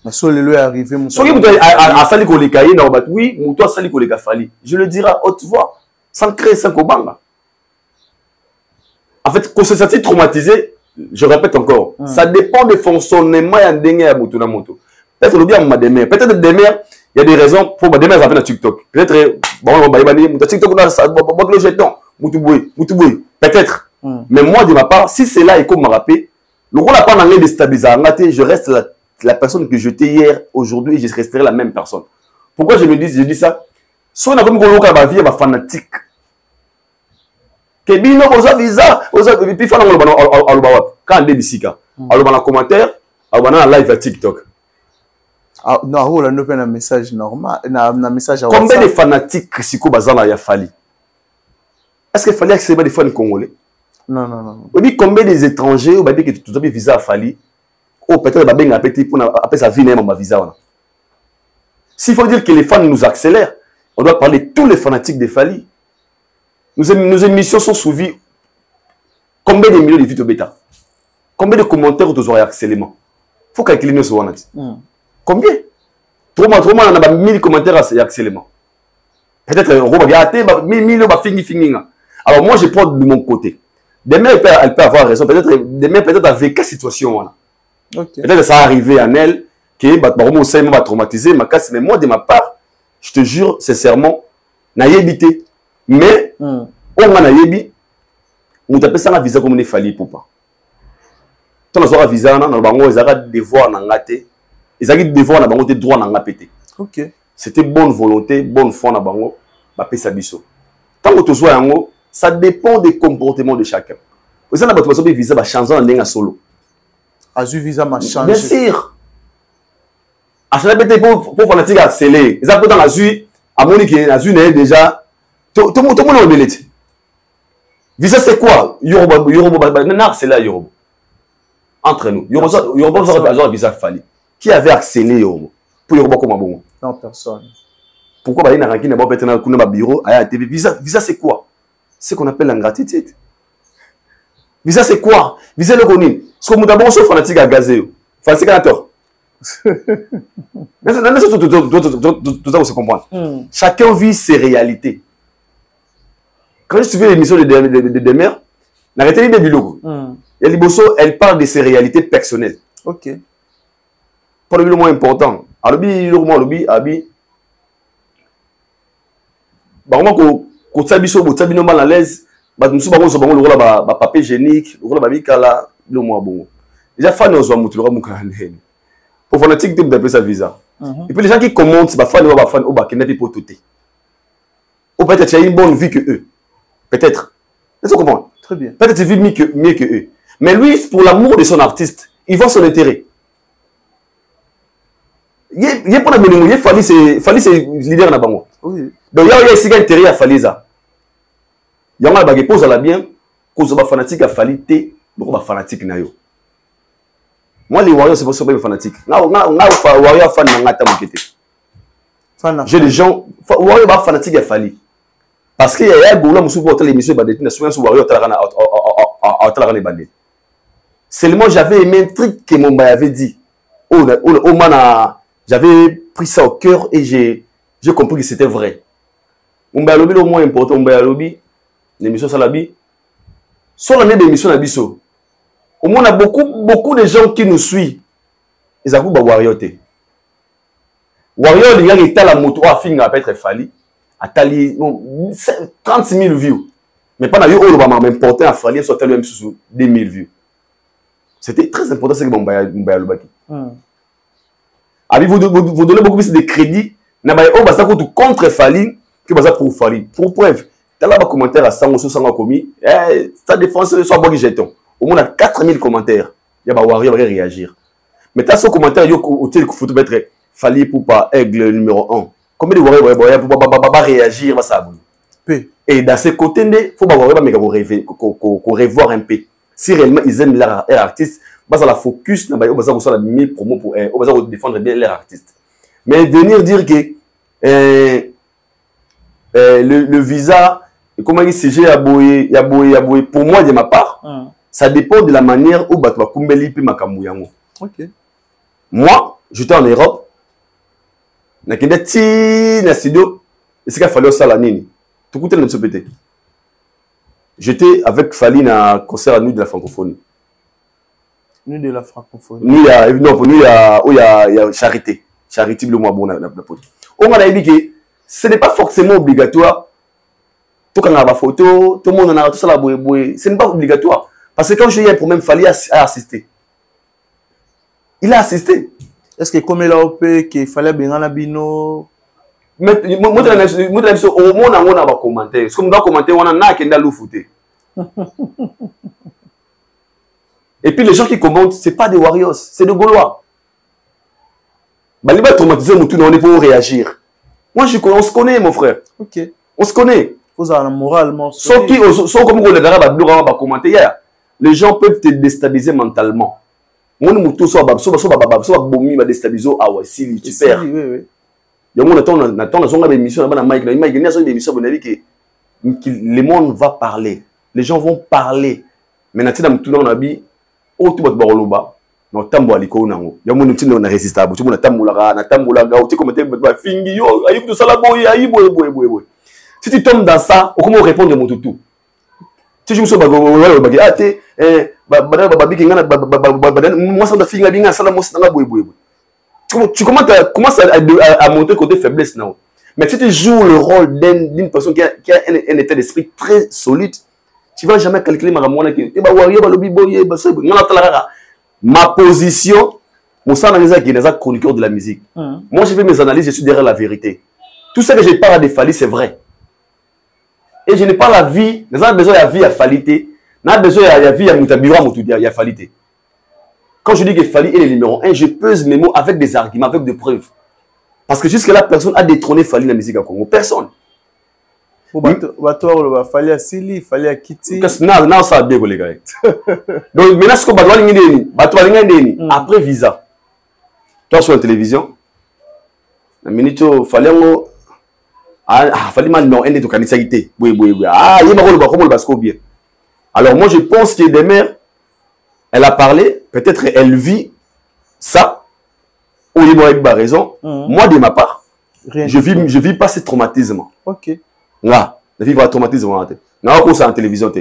Speaker 2: Mais si le est arrivé, mon
Speaker 1: soki mutu asali koleka ye na obat oui mutu asali koleka Fali, je le dirai à haute voix sans créer sans kobanga. En fait, quand c'est traumatisé, je répète encore, ça dépend du fonctionnement ya ndenge ya mutu na mutu. Peut-être le bien ma demeure, peut-être demeure, il y a des raisons pour ma demeure ça fait na TikTok. Peut-être bon ba ibani mutu TikTok na ça ba le jeton mutu boy peut-être. Mais moi de ma part, si c'est là et comme me rappeler, le rôle a pas d'anglais déstabilisant, je reste la personne que j'étais hier, aujourd'hui, je resterai la même personne. Pourquoi je dis ça? Si on a comme ma vie, ma fanatique. Kebino, osa visa, osa puis faire quand on dit en commentaire, on a live à TikTok.
Speaker 2: Ah non, on a un message normal, un message à WhatsApp.
Speaker 1: Combien de fanatiques Siko Bazala y a fallu? Est-ce qu'il fallait accéder à des fans congolais?
Speaker 2: Non, non, non.
Speaker 1: On dit combien des étrangers ou que tout as visa à Fali? Oh, peut-être que tu as petit pour après sa vie, ma visa. S'il faut dire que les fans nous accélèrent, on doit parler de tous les fanatiques de Fali. Nos émissions sont suivies. Combien de millions de vues bêta? Combien de commentaires vous aurez accélément? Il faut calculer nos soins. Combien? Trop mal, on a 1000 commentaires accélément. Peut-être on va regarder 1000 fini. Alors moi, je prends de mon côté. Demain, elle peut avoir raison. Demain, peut-être avec quelle situation. Okay. Peut-être que ça arrivé en elle, que va traumatiser ma casse, mais moi de ma part, je te jure sincèrement, n'a évité. Mais on a évité, on t'a ça la visa comme il fallait pour pas. Tant que visa na na bango, ils ont devoir na ngate, ils ont devoir na bango te droit na ngapété. OK. C'était bonne volonté, bonne foi na bango, ba pesa biso. Tant que tu sois yango, ça dépend des comportements de chacun. Vous avez votre visa va changer en dingue solo.
Speaker 2: Azu visa m'a changé.
Speaker 1: Bien sûr. À chaque fois pour fanatique accéléré. Ils ont dans Azu, à Monique Azu n'est déjà tout le monde est embellé. Visa c'est quoi? Yoruba c'est là Yoruba. Entre nous. Yoruba ça visa Fali. Qui avait accéléré Yoruba? Pour Yoruba comme bon?
Speaker 2: Non, personne.
Speaker 1: Pourquoi bah il n'a rien qui n'a pas peut-être dans le bureau à la TV. Visa c'est quoi? C'est qu'on appelle l'ingratitude. Visa c'est quoi? Visa le connu. Ce que nous avons sur fanatique à gazé. Fanatique à tort. Mais tout ça, se comprendre. Chacun vit ses réalités. Quand je suivais l'émission de Demer, n'arrêtez pas de bilogo. Et Liboso, elle parle de ses réalités personnelles.
Speaker 2: Ok.
Speaker 1: Pour le moins important. Alors, abi. Bah, quand tu as bien mal à l'aise, nous sommes le papier hygiénique, le babikala, le moins bon. Déjà, fan aux hommes, tu l'auras mon canal. Pour fanatique, tu peux sa visa. Et puis les gens qui commentent, c'est fan ou fan ou qui n'est pas pour tout. Ou peut-être tu as une bonne vie que eux. Peut-être. Est-ce que tu comprends?
Speaker 2: Très bien.
Speaker 1: Peut-être tu vis mieux que eux. Mais lui, pour l'amour de son artiste, il voit son intérêt. Il est pour la bonne il Fali c'est leader na bango.
Speaker 2: Oui.
Speaker 1: Donc il y a ici un intérêt à Fali ça. Il y a un bagage pose à la bien, cause ba fanatique à Fali té, donc ba fanatique na yo. Moi les Warriors c'est pas super fanatique. Na Warrior fan na ngata mokete. J'ai des gens Warrior ba fanatique à Fali. Parce qu'il y a Goula Moussou pour l'émission ba détenir souvent sur Warrior talana bandé. Seulement j'avais aimé un truc que mon avait dit. Oh man j'avais pris ça au cœur et j'ai compris que c'était vrai. On va lobby le moins important, on va lobby l'émission Salabi. Sur l'année d'émission Nabiso, au moins on a beaucoup de gens qui nous suivent. Ils ont beaucoup Warrior. Warrior, il y a été la moto à fin à être Fali. À Tali, 30 000 views. Mais pendant que le moment important à Fali, soit tellement sous 2 000 views. C'était très important ce que mon Bayalobaki. Vous donnez beaucoup plus de crédit. Contre Fali que pour Fali. Pour preuve, T'as là un commentaire à 100 ou 100 commis. Ça défense soit bon jeton. Au moins, on a 4000 commentaires. Il y a warrior qui réagir. Mais t'as ce commentaire, il y a un photo mettre Fali pour pas aigle numéro 1. Combien de warriors pour pas réagir à ça? Et dans ces côtés, il faut revoir un peu. Si réellement ils aiment leur artiste, ils la focus, ils vont la mille promo pour eux, ils vont défendre bien leur artiste. Mais venir dire que le visa, comment il s'agit à boyer, pour moi de ma part, ça dépend de la manière où tu vas kumbeli puis makamouyango. Moi, j'étais en Europe, na studio, et c'est qu'il fallait ça la nini. Tout coûte le pété. J'étais avec Fali dans un concert à Nuit de la francophonie.
Speaker 2: Nuit de la francophonie.
Speaker 1: Nuit il y a Charité. Charité, le mois bon, la pote. On a dit que ce n'est pas forcément obligatoire. Tout le monde a la photo, tout le monde a tout ça la bouée. Ce n'est pas obligatoire. Parce que quand j'ai eu un problème, Fali a assisté. Il a assisté.
Speaker 2: Est-ce que comme il a opé, qu'il fallait bien en abino?
Speaker 1: Moi, au moins, on a commenté. Ce qu'on doit commenter, on a qu'un dalou fouté. Et puis les gens qui commentent, ce n'est pas des Warriors, c'est des Gaulois. Bah, les traumatisés, on est pour réagir. Moi, on se connaît, mon frère. On se connaît.
Speaker 2: Vous avez moralement.
Speaker 1: Sauf comme on les commenter hier. Les gens peuvent te déstabiliser mentalement. Moi, je suis déstabilisé. Ah ouais, si tu perds. Il y a une émission, le monde va parler. Les gens vont parler. Mais maintenant, tout le monde a dit, oh, tu vas te barrer. Non, tambo aliko nango. Ya moni tino na résistable. Tu mona tamboulaga, na tamboulaga, tu commenter ba fingi yo, ayi to sala boy, ayi boy. Si tu tombes dans ça, comment répondre mon toutou? Si je me suis bagé, ah te babi kinga moi ça da finga binga sala mo sala boy. Tu commences à montrer côté faiblesse non. Mais si tu joues le rôle d'une personne qui a un état d'esprit très solide, tu vas jamais calculer ma ramona qui ba warrior ba lobi boy ba ça ngala talaka. Ma position, mon sang est un chroniqueur de la musique. Moi, je fais mes analyses, je suis derrière la vérité. Tout ce que je parle de Fali, c'est vrai. Et je n'ai pas la vie, nous avons besoin de la vie à Falité. Nous avons besoin de la vie à Moutabira, à Falité. Quand je dis que Fali est le numéro 1, je pèse mes mots avec des arguments, avec des preuves. Parce que jusque-là, personne n'a détrôné Fali dans la musique à Congo. Personne.
Speaker 2: Fallait à Sili, fallait à Kitty.
Speaker 1: Non, ça a bien les gars. Donc maintenant, ce qu'on va dire, après visa, toi sur la télévision, la minute fallait mal non, de canisalité. Oui. Ah, il y a pas le bien. Alors moi, je pense que demain, elle a parlé, peut-être elle vit ça, ou il avec ma raison. Moi, de ma part, je vis pas ce traumatisme.
Speaker 2: Ok.
Speaker 1: Là, la vie va traumatisme. Non, on c'est en télévision.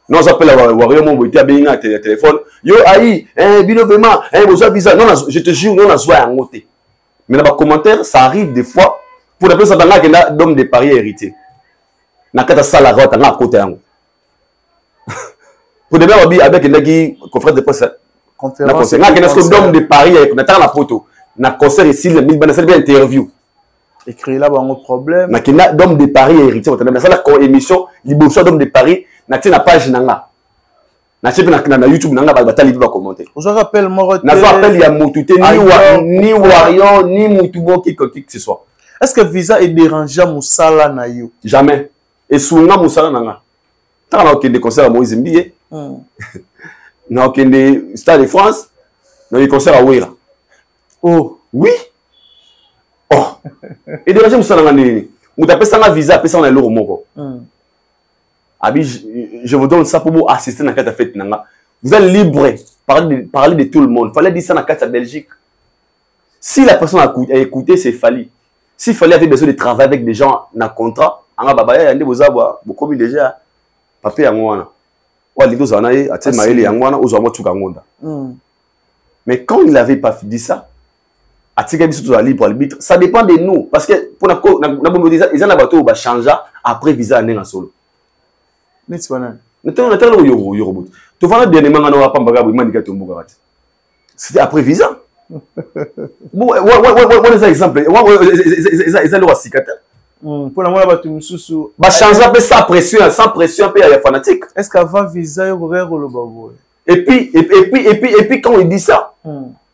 Speaker 1: Non, on appelle la warrior, mon boîtier, bien un téléphone. Yo, aïe, bino vraiment, vous avez ça. Non, je te jure, non, on a joué à un côté. Mais dans les commentaires, ça arrive des fois. Pour la personne qui a d'homme de paris héritier. N'a qu'à ça la route, à côté. Pour des gens avec une conférence de presse. Conférence. N'a qu'à d'homme de paris, on attend la photo. N'a concert ici, le 1000 c'est bien interview.
Speaker 2: Écrit là, un problème.
Speaker 1: Na kina d'homme de Paris héritier. Mais ça la émission, l'iboucha d'homme de Paris, na tina page nanga. Na chepe na YouTube nanga batali va commenter.
Speaker 2: Je rappelle moi.
Speaker 1: Na rappelle il y a Moutouté ni Warrior ni Moutoubo qui que ce soit.
Speaker 2: Est-ce que visa est dérangé à Moussala na yo?
Speaker 1: Jamais. Et souvent Moussala nanga. Tant on a aucun des concerts à Moïse Mbiye. Na aucun des Stade de France. Na des concerts à Ouira.
Speaker 2: Oh.
Speaker 1: Oui. Oh. Et déjà, je me sens dans l'année. Vous tapez ça, un visa, après ça, on a l'euro moko. Je vous donne ça pour vous assister dans la fête. Vous êtes libre, parler de tout le monde. Il fallait dire ça dans la Belgique. Si la personne a écouté, c'est Fali. S'il fallait avoir besoin de travailler avec des gens dans le contrat, on a beaucoup déjà papier à moi. Mais quand il n'avait pas dit ça, ça dépend de nous. Parce que pour la ils ont un bateau qui change après visa en solo. C'était après visa. Bon, exemple. Ils ont le cicateur.
Speaker 2: Pour la moi, tu me sous.
Speaker 1: Bah changer un peu sans pression un peu à fanatique.
Speaker 2: Est-ce qu'avant visa, il y aurait le babo?
Speaker 1: Et puis quand il dit ça,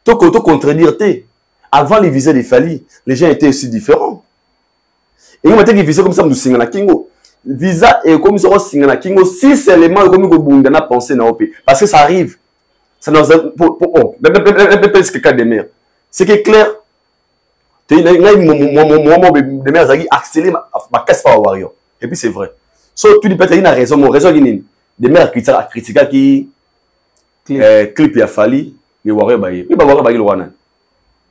Speaker 1: tu contredire t'es. Avant les visas des Fali, les gens étaient aussi différents. Et on m'a dit que visa comme ça nous signe na kingo. Visa et comme ça signe na kingo si seulement comme go bundana penser na OP parce que ça arrive. Ça nous pour presque cas de mer. C'est que clair. Tu as de mer zagi accéléré ma casse pas warrior. Et puis c'est vrai. So tu dis peut-être il a raison, mon raison il de mer critique qui clip ya Fali, les warrior baye. Oui ba warrior baye le wana.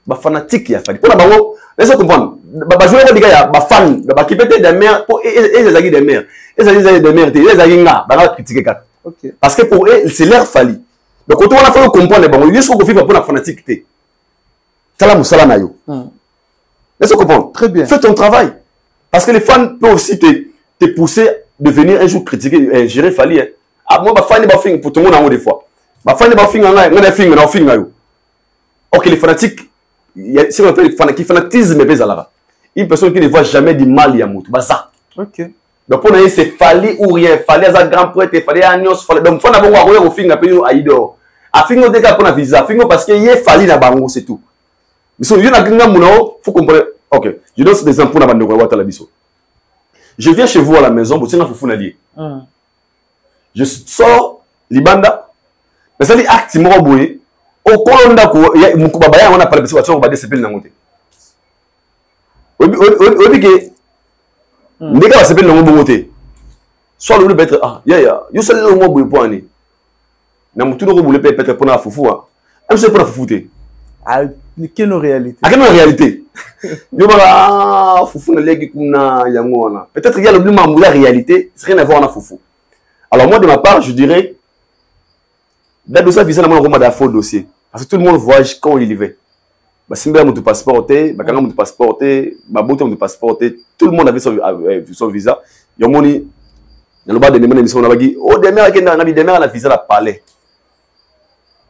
Speaker 1: Ba fanatique ya Fali. Pour la bango, laisse comprendre. Ba jouer les gars ba fan, ba qui peut-être des mères pour et zagi des mères. Et zagi des mères, les zagi nga ba critiquer kat.
Speaker 2: OK.
Speaker 1: Parce que pour eux c'est leur Fali. Donc quand on a fait comprendre bon, il faut qu'on vive pour la fanatique té. Tala musala na yo. Laisse comprendre.
Speaker 2: Très bien.
Speaker 1: Fais ton travail. Parce que les fans peuvent aussi te pousser de venir un jour critiquer gérer Fali. Ah moi ba fan ba fin pour tout le monde en des fois. Ba fan ba fin nga fin na fin yo. OK, les fanatiques, si on appelle fanatisme, une personne qui ne voit jamais du mal, il y a moutou. Ça.
Speaker 2: OK.
Speaker 1: Donc, pour nous, c'est Fali ou rien. Fali à grand prêtre, Fali à Agnos, Fali. Donc, il faut avoir un film à payer à Ido. À finir des cas pour la visa. Finir parce qu'il y a Fali dans Bango, c'est tout. Mais si on a un mono, il faut comprendre. OK. Je donne des impôts dans la Bango. Je viens chez vous à la maison, vous savez, vous avez je sors, Libanda. Mais ça dit acte, il m'a reboué. Au Colonda, on a parlé de situation, on va décider de l'angoté. Obi que, les gars, c'est bien l'angoté. Soit le peut être, ah, you sais le mot bouillon. N'a tout le monde peut-être pour la foufou. Même si c'est pour la foufouté.
Speaker 2: À quelle réalité?
Speaker 1: À quelle réalité? Yo bara foufou na legi kuna yango wana. Peut-être qu'il y a le plus la réalité, c'est rien à voir avec la foufou. Alors moi de ma part, je dirais d'abord ça visa na mon roman faux dossier. Parce que tout le monde voyage quand il y va. Bah simba mon passeport, bah quand mon passeport, bah boto mon passeport, tout le monde avait son visa. Yo moni dans le bas de mes émissions on a dit oh demain que na demain la visa la palais.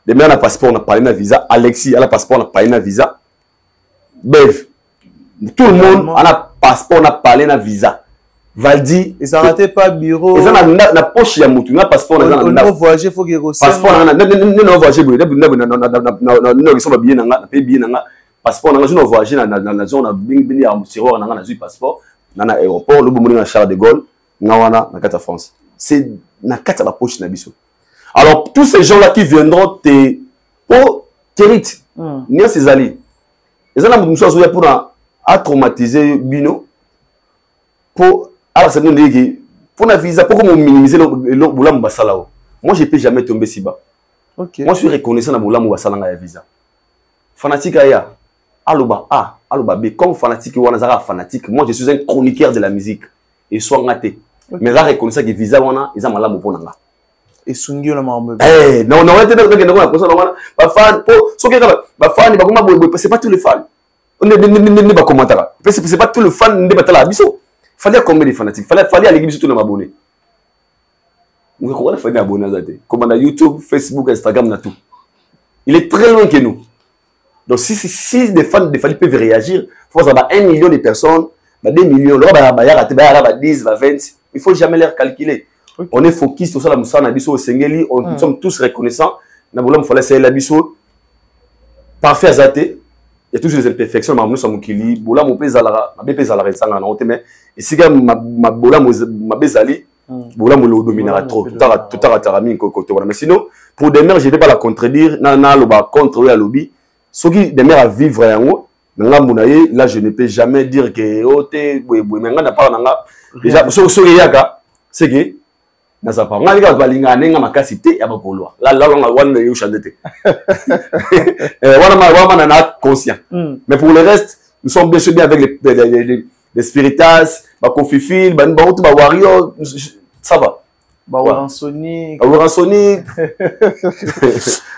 Speaker 1: Demain na passeport na palais na visa, Alexis a la passeport na palais na visa. Bev. Tout le monde a la passeport na palais na visa. Valdi,
Speaker 2: ils n'arrêtaient pas bureau.
Speaker 1: Ils ont la poche ya mutu, na passeport na
Speaker 2: na voyager faut que
Speaker 1: passeport na na voyager boy, na ils sont bien na pays bien na passeport na na voyager na zone na bing ya tiroir na na passeport na aéroport le bomoni na Charles de Gaulle na wana na kata France. C'est na kata la poche na biso. Alors tous ces gens là qui viendront te pour Kérit, ni ces alliés. Ils ont la mutu pour à traumatiser Bino pour alors c'est nous pour la visa pour minimiser le boulot basala. Moi je peux jamais tomber si bas.
Speaker 2: OK.
Speaker 1: Moi je suis reconnaissant na boulot basala na visa. Fanatique aya. Aloba A, aloba B. Comme fanatique ou anazara fanatique, moi je suis un chroniqueur de la musique et soit ngaté. Mais là reconnaissant que visa wana ils ont malamu pour nanga.
Speaker 2: Et sungio la mambe.
Speaker 1: Eh non non était dans la personne wana ba fan pour so que ba fan ba kuma boy c'est pas tous les fans. On ne pas commenter. C'est pas tous les fans ne pas la biso. Fallait combien de fanatiques? Fallait à l'église tout le monde abonné. Vous croyez qu'il faut abonner à ça? Comme on a YouTube, Facebook, Instagram, na tout. Il est très loin que nous. Donc si des fans de Fali peuvent réagir, il faut avoir 1 million de personnes, 2 millions, là il y a 10, 20. Il ne faut jamais les calculer. Okay. On est focus sur ça, nous sommes tous reconnaissants. Il fallait essayer la biso. Parfait à zaté. Il y a toujours des imperfections, mais nous sommes kili. Bola mo pezalara, ma pezalara sanga na oteme. Et si ma bola ma bezali, bola mo le dominera trop. Tout à tarami côté voilà. Mais sinon, pour des mères, je ne vais pas la contredire. Na lo ba contre ya lobby. Ceux qui des mères à vivre yango, nga munaye, là je ne peux jamais dire que ote mais nga na pas nga. Déjà so yaka, c'est que na ça pas. Nga lika balinga nenga makasité ya bakolo. Là on a one yo chandete. Wana na conscient. Mais pour le reste, nous sommes bien sûr bien avec les spiritas, ba confifil, ba tout ba warrior, ça va.
Speaker 2: Ba Waransonic.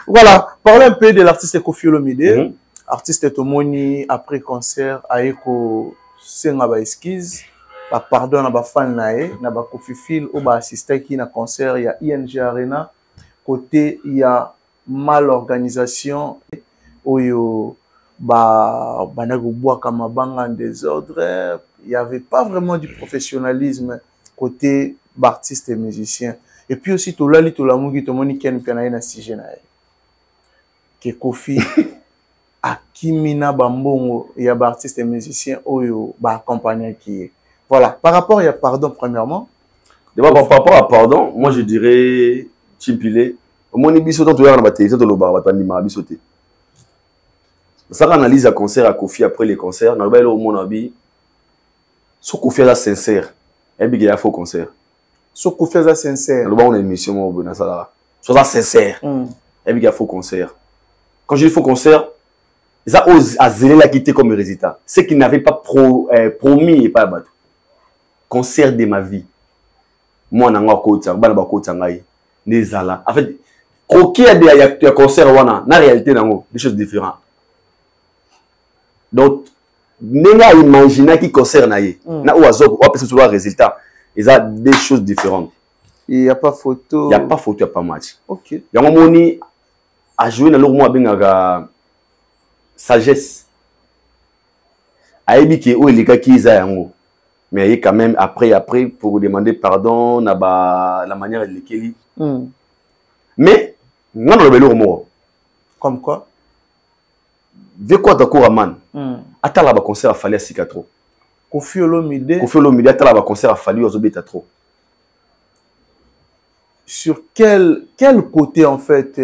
Speaker 2: Voilà, parlons un peu de l'artiste Koffi Olomide. Artiste Tomoni après concert aeko senga ba esquisse. Pardon na ba fan nae na ba confifil ou ba assister qui na concert il y a ING Arena côté il y a mal organisation oyo ba na go bois comme banga en désordre il n'y avait pas vraiment du professionnalisme côté artiste et musicien. Et puis aussi, tout le monde qui a un sujet. Que Kofi, Akimina Bambongo, il y a des artistes et musiciens qui accompagnent qui est. Voilà. Par rapport à pardon, premièrement.
Speaker 1: Par rapport à pardon, moi je dirais Chimpile. Au moins, il y a des télévisions. Ça analyse un concert à Kofi après les concerts. Dans le mon avis, ce Kofi est sincère. Il y a un faux concert.
Speaker 2: Ce Kofi est sincère.
Speaker 1: Le bon émission, soit sincère. Il y a un faux concert. Quand je dis faux concert, ça ose à zéler la quitter comme résultat. Ce qu'il n'avait pas promis et pas battu. Concert de ma vie. Moi, je suis en fait, croquer à des concerts, na réalité, des choses différentes. Donc, n'enga imaginer qui concert na ou azok ou après sur le résultat, ils ont des choses différentes.
Speaker 2: Il n'y a pas photo.
Speaker 1: Il n'y a pas photo, il n'y a pas match.
Speaker 2: Ok.
Speaker 1: Il y a un moment à jouer dans le mois avec sagesse. Aïbi qui est où les gars qui ont mais quand même après pour demander pardon la manière de l'équilibre. Mais non le belo mot.
Speaker 2: Comme quoi?
Speaker 1: Ve quoi d'accord man. Atala ba concert a fallu à Sikatro.
Speaker 2: Kofi Olomide
Speaker 1: atala ba concert a fallu aux obeta trop.
Speaker 2: Sur quel côté en fait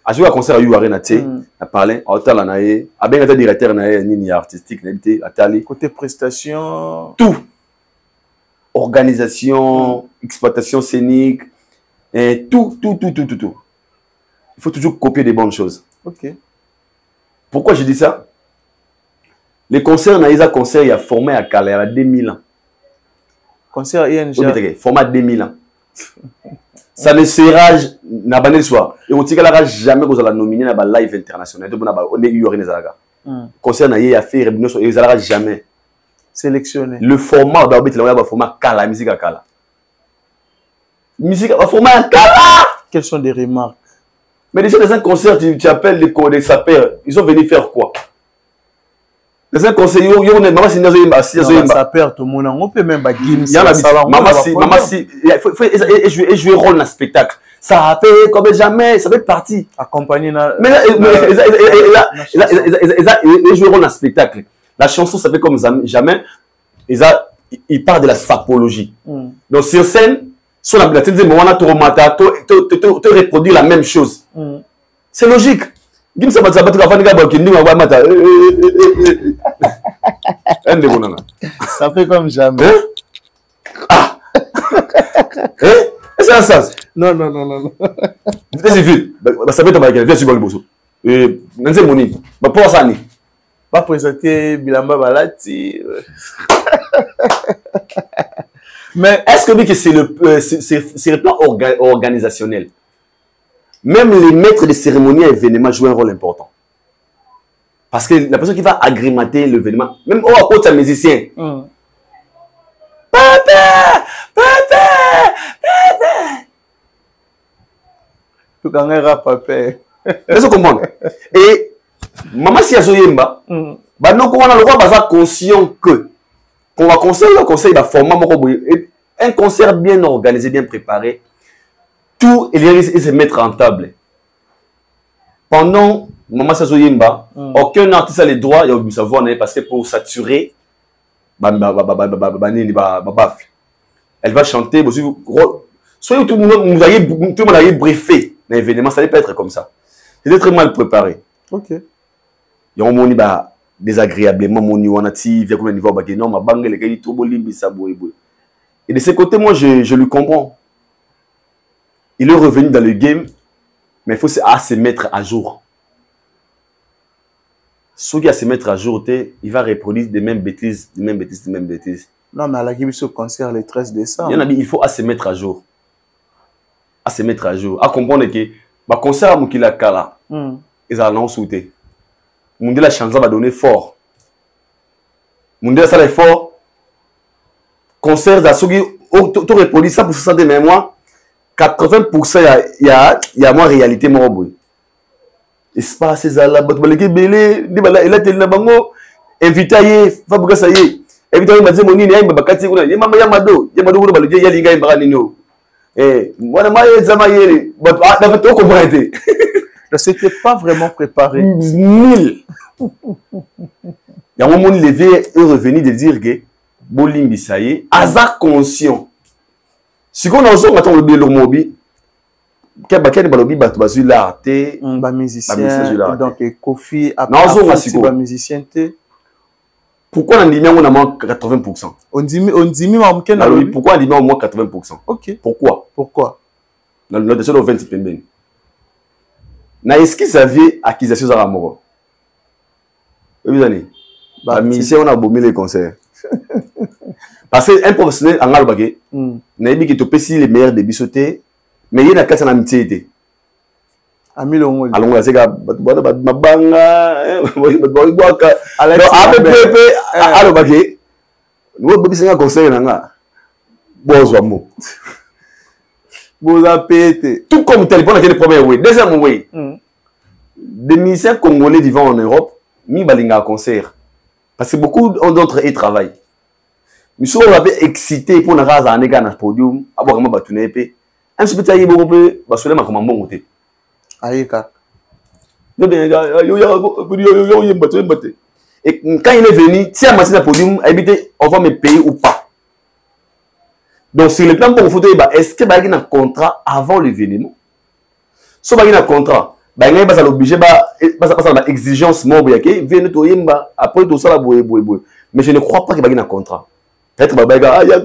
Speaker 1: a joué à concert à Arena T a parlé à Otala nae a bien été directeur nae ni artistique n'était atali
Speaker 2: côté prestation
Speaker 1: tout organisation exploitation scénique et tout il faut toujours copier des bonnes choses.
Speaker 2: OK.
Speaker 1: Pourquoi je dis ça? Les concerts naïsa concert il y a formé à Calais à 2000 ans.
Speaker 2: Concert ING
Speaker 1: format 2000 ans. Ça ne sera n'a pas soir et on tigala jamais que vous allez nominer na ba live international on est eu Zalaga concert na y a fait et Zalaga jamais
Speaker 2: sélectionné
Speaker 1: le format d'habitude là va format Kala musique à Kala musique format Kala.
Speaker 2: Quelles sont des remarques?
Speaker 1: Mais déjà dans un concert tu appelles les sapeurs, ils sont venus faire quoi? Dans un concert yo ne maman si
Speaker 2: sapeur tout le monde on peut même ba game
Speaker 1: maman si il faut jouer rôle dans spectacle. Ça fait comme jamais, ça fait partie.
Speaker 2: Accompagné
Speaker 1: mais ils jouent rôle dans spectacle. La chanson ça fait comme jamais. Il parle de la sapologie. Donc sur scène, sur la blague, mais on a te reproduire la même chose. C'est logique. Ça
Speaker 2: fait comme jamais.
Speaker 1: C'est un sens.
Speaker 2: Non.
Speaker 1: C'est vite. Ça fait tomber. Viens sur le bosso. Nanze Moni. Pour ça,
Speaker 2: pas présenter Bilamba Balati.
Speaker 1: Mais est-ce que c'est le plan organisationnel? Même les maîtres de cérémonie et événements jouent un rôle important. Parce que la personne qui va agrémenter l'événement, même au côté d'un musicien. Papa!
Speaker 2: Tout quand même papa.
Speaker 1: Est-ce que vous comprenez? Et maman si azoyemba, bah non qu'on a le droit de conscient que qu'on va conseiller la format un concert bien organisé, bien préparé. Tout et se mettre en table. Pendant Maman Sazoyemba, aucun artiste a le droit de savoir parce que pour saturer, elle va chanter. Soyez tout le monde a briefé l'événement, ça ne peut pas être comme ça. C'est très mal préparé.
Speaker 2: Ok.
Speaker 1: Il y a un moment désagréablement mon niveau et de ce côté, moi je le comprends. Il est revenu dans le game, mais il faut se mettre à jour. Ceux qui à se mettre à jour, il va reproduire des mêmes bêtises.
Speaker 2: Non, mais à la Guinée, ce concert le 13 décembre.
Speaker 1: Il faut se mettre à jour. À se mettre à jour. À comprendre que le concert à Moukila Kala, ils allons sauter. Monde la chance va donner fort. Monde ça est fort. Concert à ceux qui tout reproduit 100% de mémoire. 80% il y a moins réalité mon boy. Espace ça là, but balé belé, di bala il a tellement bango invité fabriquer ça y est. Et puis tu as dit mon nini yamba bakati kuna yamba yamado kuna baluje yali ngai mbaka nino. Moi ma yezama yeli but na fait comprendre.
Speaker 2: C'était pas vraiment préparé.
Speaker 1: 1000. Il y a un moment levé est revenu de dire que Bolimbi ça y est, hasard conscient. Si on a osé attendre le bien mobi, quel balobi batu bazu l'arté,
Speaker 2: ba musicien donc Kofi a
Speaker 1: pas
Speaker 2: ba musicien té.
Speaker 1: Pourquoi on dit on a moins 80%?
Speaker 2: On dit mais
Speaker 1: pourquoi on dit au moins 80%?
Speaker 2: OK.
Speaker 1: Pourquoi? Dans le dessus de 20 pemben. Na est-ce qu'ils avaient accusation à mort? Vous avez la mission on a bombé les concerts. Parce qu'un professionnel en Albaké, n'a dit que tu peux les meilleurs débits sautés, mais il y a une amitié.
Speaker 2: Amilongo.
Speaker 1: Alors, c'est que mabanga, Albaké, nous avons besoin d'un conseil. Tout comme téléphone a été le premier way. Deuxième way. Des musiciens congolais vivant en Europe, mis balinga concert. Parce que beaucoup d'autres y travaillent. Nous sommes excités pour nous faire un égal dans le podium, avoir vraiment battu un peu. Un petit peu de temps, parce que nous bon côté.
Speaker 2: Aïka.
Speaker 1: Et quand il est venu, si on a podium, on va me payer ou pas. Donc sur le plan pour photo, est-ce que il y a un contrat avant l'événement? Si il y a un contrat, il y a l'obligé, exigence après tout ça, mais je ne crois pas qu'il y ait un contrat. Peut-être que il y a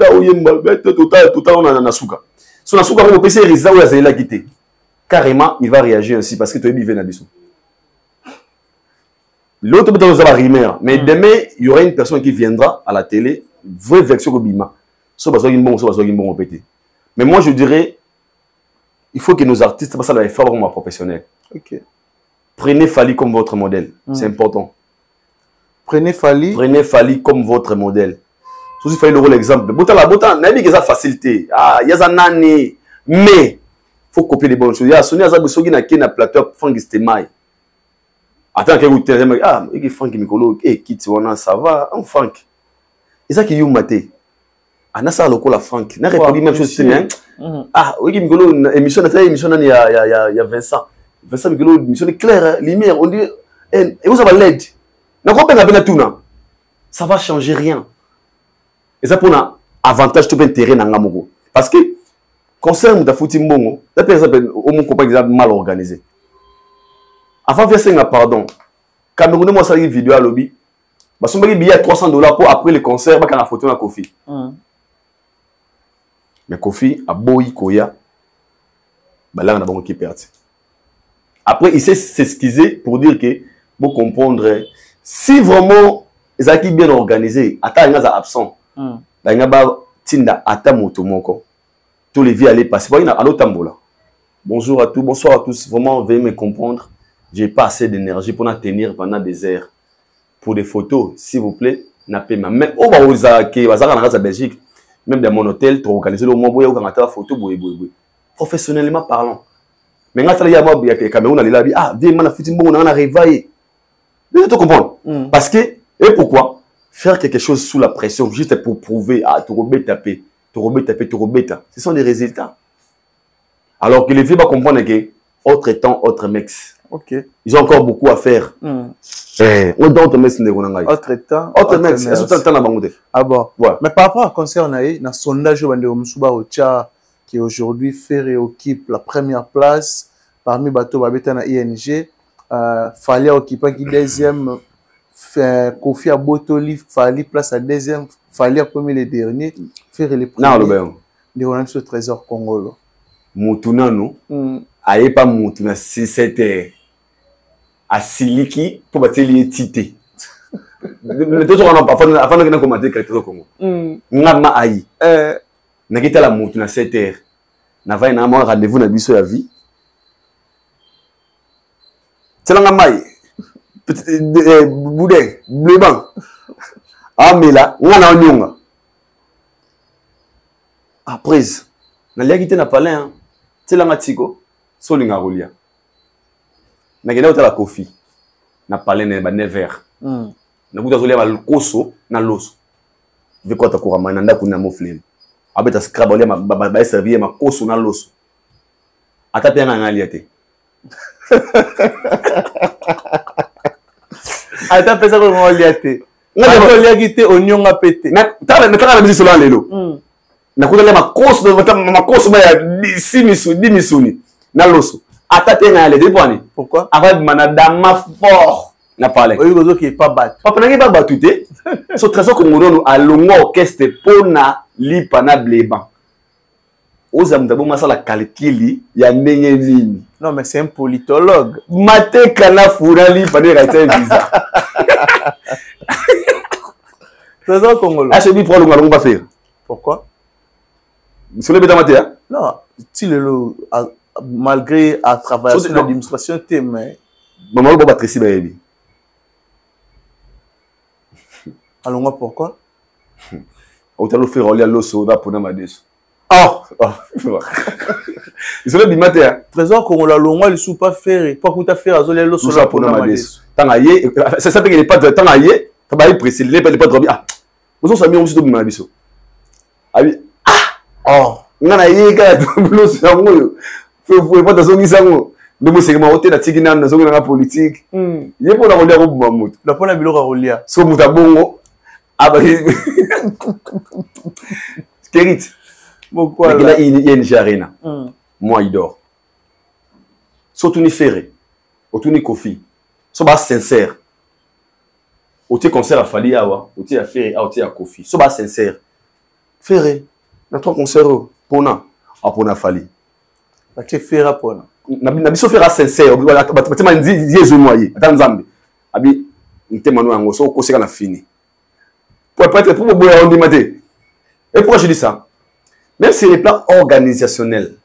Speaker 1: total on a nasuka. Si on a nasuka, on peut essayer de quitter. Carrément, il va réagir ainsi parce que tu es vivant dans l'autre peut-être ça va rimer, mais demain il y aura une personne qui viendra à la télé, vraie version Bima. Mais moi je dirais, il faut que nos artistes passent à la forme professionnelle.
Speaker 2: Okay.
Speaker 1: Prenez Fali comme votre modèle, c'est important.
Speaker 2: Prenez Fali
Speaker 1: comme votre modèle. Si vous faites le rôle exemple, Boutan, n'a pas facilité. Ah, il y a un année, mais il faut copier les bonnes choses. Il y a Sonia Zabosogi na qui na plateau Frank Stemai. Attends que vous tenez, ah, il Frank Mikolo, qui tu vois ça va, Frank. Et ça qui you maté. Anasa lokola Frank. N'a répondu même chose c'est ah, oui Mikolo émission il y a Vincent Mikolo émission claire, lumière, on dit et vous avez l'aide. Na quoi peine tout na. Ça va changer rien. Et ça pour un avantage tout bien terrain dans Ngamoko. Parce que concert de fouti mbongo, la personne au mon compagnie mal organisé. Avant de faire pardon, Cameroun moi ça une vidéo à lobby. Bah son billet $300 pour après le concert, bah quand la photo na Kofi. Mais Kofi a boyi koya. Bah là on a bon qui perd. Après il s'est s'excuser pour dire que pour comprendre si vraiment ils ont bien organisé, attends ils sont absents. Tinda Atamotomoko. Tous les vies allaient passer. Bonjour à tous, bonsoir à tous. Vraiment, veuillez me comprendre. J'ai pas assez d'énergie pour tenir pendant des heures. Pour des photos, s'il vous plaît, n'appelez pas. Même au Belgique, même dans mon hôtel, tu organises le moment où il y a une photo. Professionnellement parlant. Mais quand il y a un Cameroun, il y a des gens qui ont réveillé. Vous comprendre? Parce que, et pourquoi? Faire quelque chose sous la pression, juste pour prouver, ah, tu rebais taper. Ce sont des résultats. Alors que les filles vont comprendre que, autre temps, autre mec.
Speaker 2: Okay.
Speaker 1: Ils ont encore beaucoup à faire. Autre temps, autre mec.
Speaker 2: Ah bon?
Speaker 1: Ouais.
Speaker 2: Mais par rapport à concert, on a eu un sondage qui aujourd'hui fait occupe la première place parmi Bateau Babeta na ING. Fallait occuper qui deuxième. Kofi a Botoli, Fali place à deuxième, Fali a premier le dernier, faire les premiers. De on a ce trésor congolais.
Speaker 1: Moutuna non, aïe pas Moutuna, si c'était à Siliki pour battre les tités. Mais toujours on a pas avant de commenter quelque chose Congo. Ngama aïe. N'a quitté la Moutuna 7h. N'a pas un rendez-vous na biso la vie. C'est la ngamaï. Boudin, Bleban. Ah, mais là, on a un yon. Après, na liagité na palais, c'est la matiko, solinga rolia. Na gena la Kofi, na palais na never. Na kuta zolia ba koso na loso. ve quoi ta courama nanda kuna mo flemme abeta scrap olia ba servir ma koso na loso ata pe nga ngalia te
Speaker 2: ata pesa ko ngalia te ngalia ki te oignon nga pété
Speaker 1: na tala na biso la lelo na kutale ma koso ba ya 10 misuni na loso ata pe ngalia te poni
Speaker 2: pourquoi
Speaker 1: avant manadama fort na parler
Speaker 2: oyo gozo ki pas battu
Speaker 1: papa nangi ba batute so trésor congolais a longo orchestre pona lipa na bleba oza mdabo masala calculi ya ndenge nini
Speaker 2: non mais c'est un politologue
Speaker 1: mateka na fura lipa de raté visa
Speaker 2: trésor congolais
Speaker 1: je dis pour le ngalongo pas faire
Speaker 2: pourquoi
Speaker 1: sur le bêta maté
Speaker 2: non si le malgré à travailler sur l'administration mais
Speaker 1: maman ba Tracy bayebi
Speaker 2: allons pourquoi
Speaker 1: au talo faire olia loso ba pona madeso ils ont dit maté
Speaker 2: trésor congolais longo li sou pas faire pas coûta faire azolia loso
Speaker 1: la pona madeso tangaye c'est ça que pas tangaye ba y précis les pas trop bien vous ont sami on se domina biso abi ngana yeka loso ya ngoyo faut pas tazongi sango ndomo segema hotel na tigina na zongi na politique yepo na kolia ko buma mutu
Speaker 2: la pona biloko kolia
Speaker 1: so muta bongo Kérit.
Speaker 2: Pourquoi
Speaker 1: là il y a une arena. Moi il dort. Surtout ni ferré. Surtout ni kofi. So ba sincère. Oti concert à Fali awa, oti à ferré, oti à kofi. So ba sincère. Ferré. Na trois concerts pona a pona Fali.
Speaker 2: Ba ke ferra pona.
Speaker 1: Na biso ferra sincère. Batima ndi yezo noyé. Atanzambe. Abi ntemano yango so ko seka na fini. Pour on dit maté. Et pourquoi je dis ça? Même sur les plans organisationnels,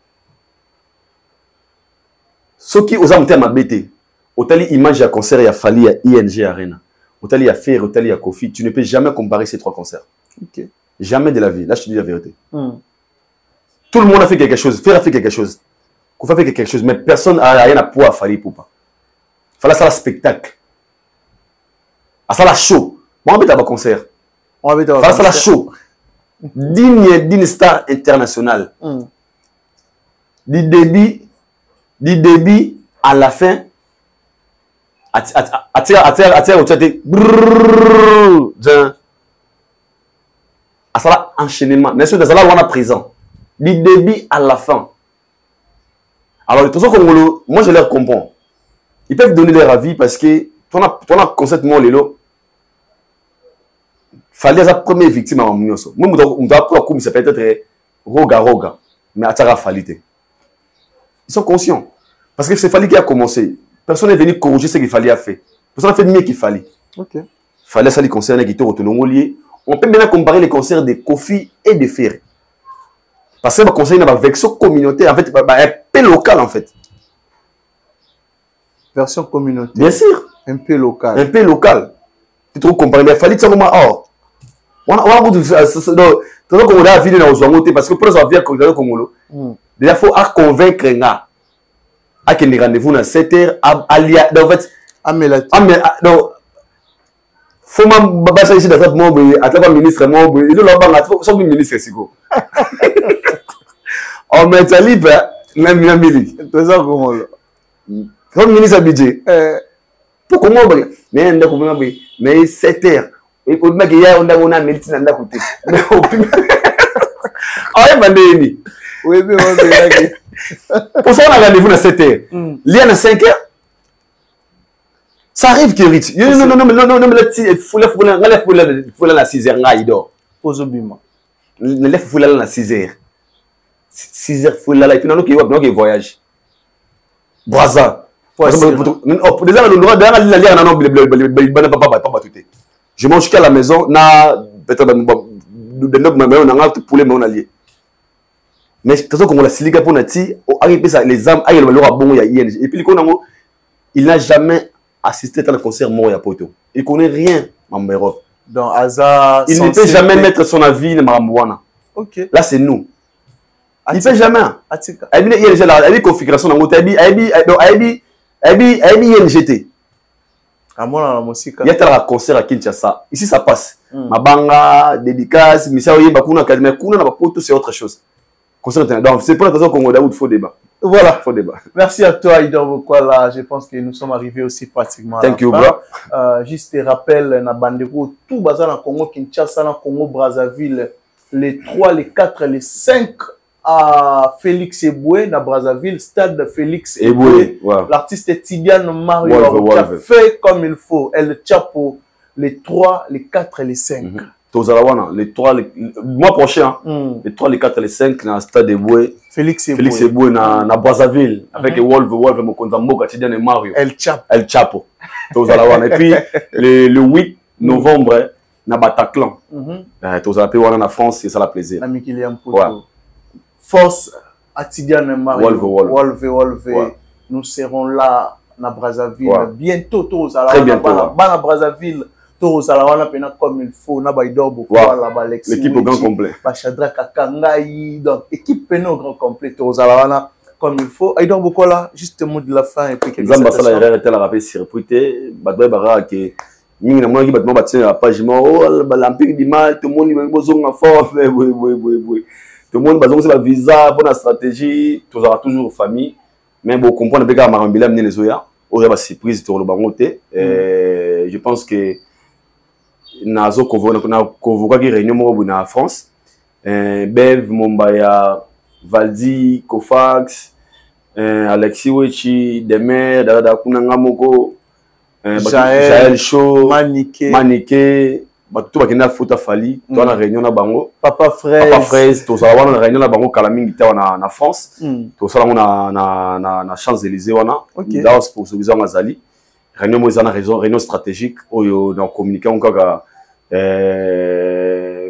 Speaker 1: ceux qui osent monter à ma BT, autant image à concert, il y a Fali, il y a ING Arena, autant il y a Fer, autant il y a Kofi, tu ne peux jamais comparer ces trois concerts.
Speaker 2: Okay.
Speaker 1: Jamais de la vie. Là, je te dis la vérité. Tout le monde a fait quelque chose. Fer a fait quelque chose. Kofi a fait quelque chose. Mais personne n'a rien à pouvoir à Fali pour pas. Fallait ça le spectacle. À ça la show. Moi, on va un concert.
Speaker 2: On va
Speaker 1: faire ça la show. Digne star international. Du début à la fin. Attire au chat. À ça enchaînement. N'est-ce pas, on a présent. Du début à la fin. Alors, les trucs comme moi, je leur comprends. Ils peuvent donner leur avis parce que ton concept, moi, les lots. Fallait la première victime à mon mioso. Moi, on doit prendre comme ça peut être roga, mais à Tara Falité. Ils sont conscients. Parce que c'est Fali qui a commencé. Personne n'est venu corriger ce qu'il fallait faire. Personne n'a fait mieux qu'il fallait.
Speaker 2: Ok.
Speaker 1: Fallait ça les concerts qui étaient autonomes liés. On peut maintenant comparer les concerts de Kofi et de Ferré. Parce que le conseil n'a pas version communautaire, en fait, un peu local en fait.
Speaker 2: Version communautaire.
Speaker 1: Bien sûr.
Speaker 2: Un peu local.
Speaker 1: Un peu local. Tu trouves comparer, mais Fali, ça comment or. On a beaucoup de choses. Donc, on a vu dans les parce que pour ça, via Congolo, il faut convaincre les gens à qu'il y ait rendez-vous dans 7 heures. En fait, donc, faut m'abasser ici dans mon à travers ministre, mon il est son ministre, c'est quoi? On met ça libre, même une mili.
Speaker 2: C'est ça comment là?
Speaker 1: Comme ministre à budget. Pour comment mais 7 heures. Et pour me dire, on a médecine à côté. Mais au plus. Ah, oui,
Speaker 2: oui, mais
Speaker 1: pour ça, on a rendez-vous à 7 heures. Il y a 5 heures. Ça arrive qu'il y ait. Non, il faut la 6 heures. Il dort.
Speaker 2: Pose au bima.
Speaker 1: Il faut la 6 heures. 6 heures, il faut la. Et puis, il voyage. Braza. Déjà, je mange jusqu'à la maison, mais de toute façon, comme on l'a silica pour Nati, les âmes, et puis il n'a jamais assisté à un concert mort à Poto. Il ne connaît rien, Mamero.
Speaker 2: Donc, Aza,
Speaker 1: il ne peut jamais mettre son avis dans Maramouana.
Speaker 2: Ok.
Speaker 1: Là, c'est nous. Il ne peut jamais. Il y a une configuration dans l'hôtel. INGT.
Speaker 2: Il
Speaker 1: y a un concert à Kinshasa. Ici, ça passe. Mabanga, dédicace, mais ça, mais c'est autre chose. Donc, c'est pour la raison qu'on a faux débat.
Speaker 2: Voilà.
Speaker 1: Faux débat.
Speaker 2: Merci à toi, Idor Bokwala. Je pense que nous sommes arrivés aussi pratiquement.
Speaker 1: Thank you, bro.
Speaker 2: Juste rappel, na Bandeko, tout bazar na Congo, Kinshasa, na Congo, Brazzaville, les 3, les 4, les 5 à Félix Eboué, na Brazzaville, stade Félix Eboué. Wow. L'artiste Tidiane Mario qui a fait comme il faut. El Chapo, les 3, les 4 et les 5.
Speaker 1: Les 3, mois prochain, les 3, les 4 et les 5 dans le stade Eboué.
Speaker 2: Félix
Speaker 1: Eboué na Brazzaville, avec Wolf, Mokonzamboka, Tidiane Mario.
Speaker 2: El Chapo.
Speaker 1: El Chapo. Et puis, le 8 novembre, na Bataclan. En France, c'est ça la plaisir.
Speaker 2: Force à Tidiane Mario. Wolf. Nous serons là na Brazzaville. Bientôt,
Speaker 1: très bientôt.
Speaker 2: Na Brazzaville. Comme il faut,
Speaker 1: l'équipe au grand complet.
Speaker 2: Donc, équipe au grand complet, comme il faut. Aïdor Bokola, juste un mot de la fin et puis quelques
Speaker 1: tout le monde a la visa, bonne stratégie, tout aura toujours famille. Mais bon, comprendre que Marambila a mené les Oya, il y a des surprises sur le bangoté. Je pense que nazo convoqué réunion en France. Bev, Mombaya, Valdi, Kofax, Alexis Wechi, Demer, Dada Kunangamoko, Jaël Chaud, Maniké, tout qui n'a foutu Fali, toi la réunion na bango.
Speaker 2: Papa Fraise,
Speaker 1: tout ça on a réunion na bango Kalaming en France. Tout ça on a na Champs-Élysées on a. Là pour ce besoin Mazali. Réunion moi na réunion stratégique où on communiquer encore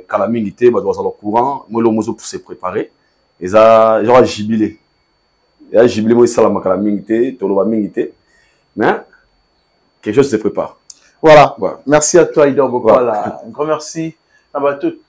Speaker 1: Kalaming bah doit au courant, moi le mozo pour se préparer. Et ça genre jubilé. Et jubilé moi ça la Kalaming tout le mingité. Mais quelque chose se prépare.
Speaker 2: Voilà. Merci à toi, Idor Bokwala. Un grand merci.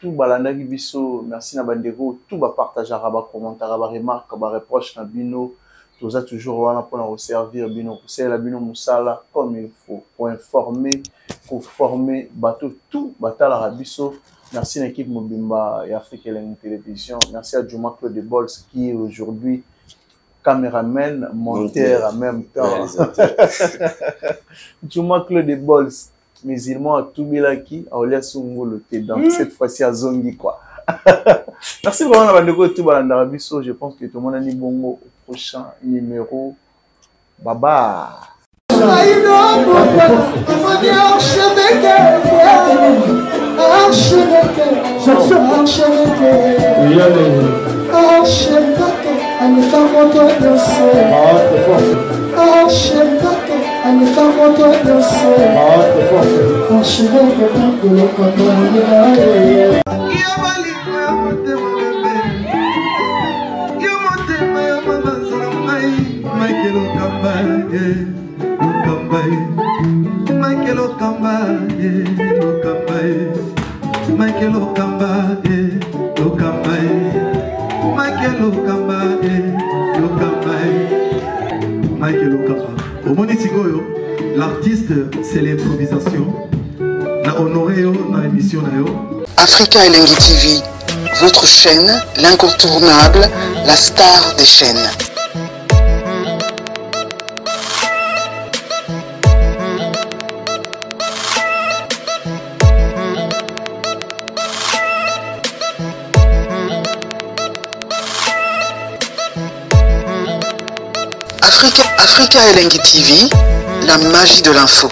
Speaker 2: Tout balandagi biso, merci na bandego, tout ba partager, ba commentaire, ba remarque, ba reproche na bino. Tout ça toujours wana pour nous servir bino, pour c'est la bino musala comme il faut, pour informer, pour former, bateau tout batala biso. Merci à l'équipe Mobimba et Afrique Télévision. Merci à Juma Claude de Bols qui est aujourd'hui caméraman, monteur en même temps. Juma Claude de Bols, musulman à Toubilaki, à Olia Sungolo, donc cette fois-ci à Zongi quoi. Merci vraiment à Bandeko tout Balandarabiso. Je pense que tout le monde a dit bongo au prochain numéro. Baba.
Speaker 6: L'artiste, c'est l'improvisation. Na honoré na émission na yo.
Speaker 7: Africa Elengi TV, votre chaîne, l'incontournable, la star des chaînes. Africa Elengi TV, la magie de l'info.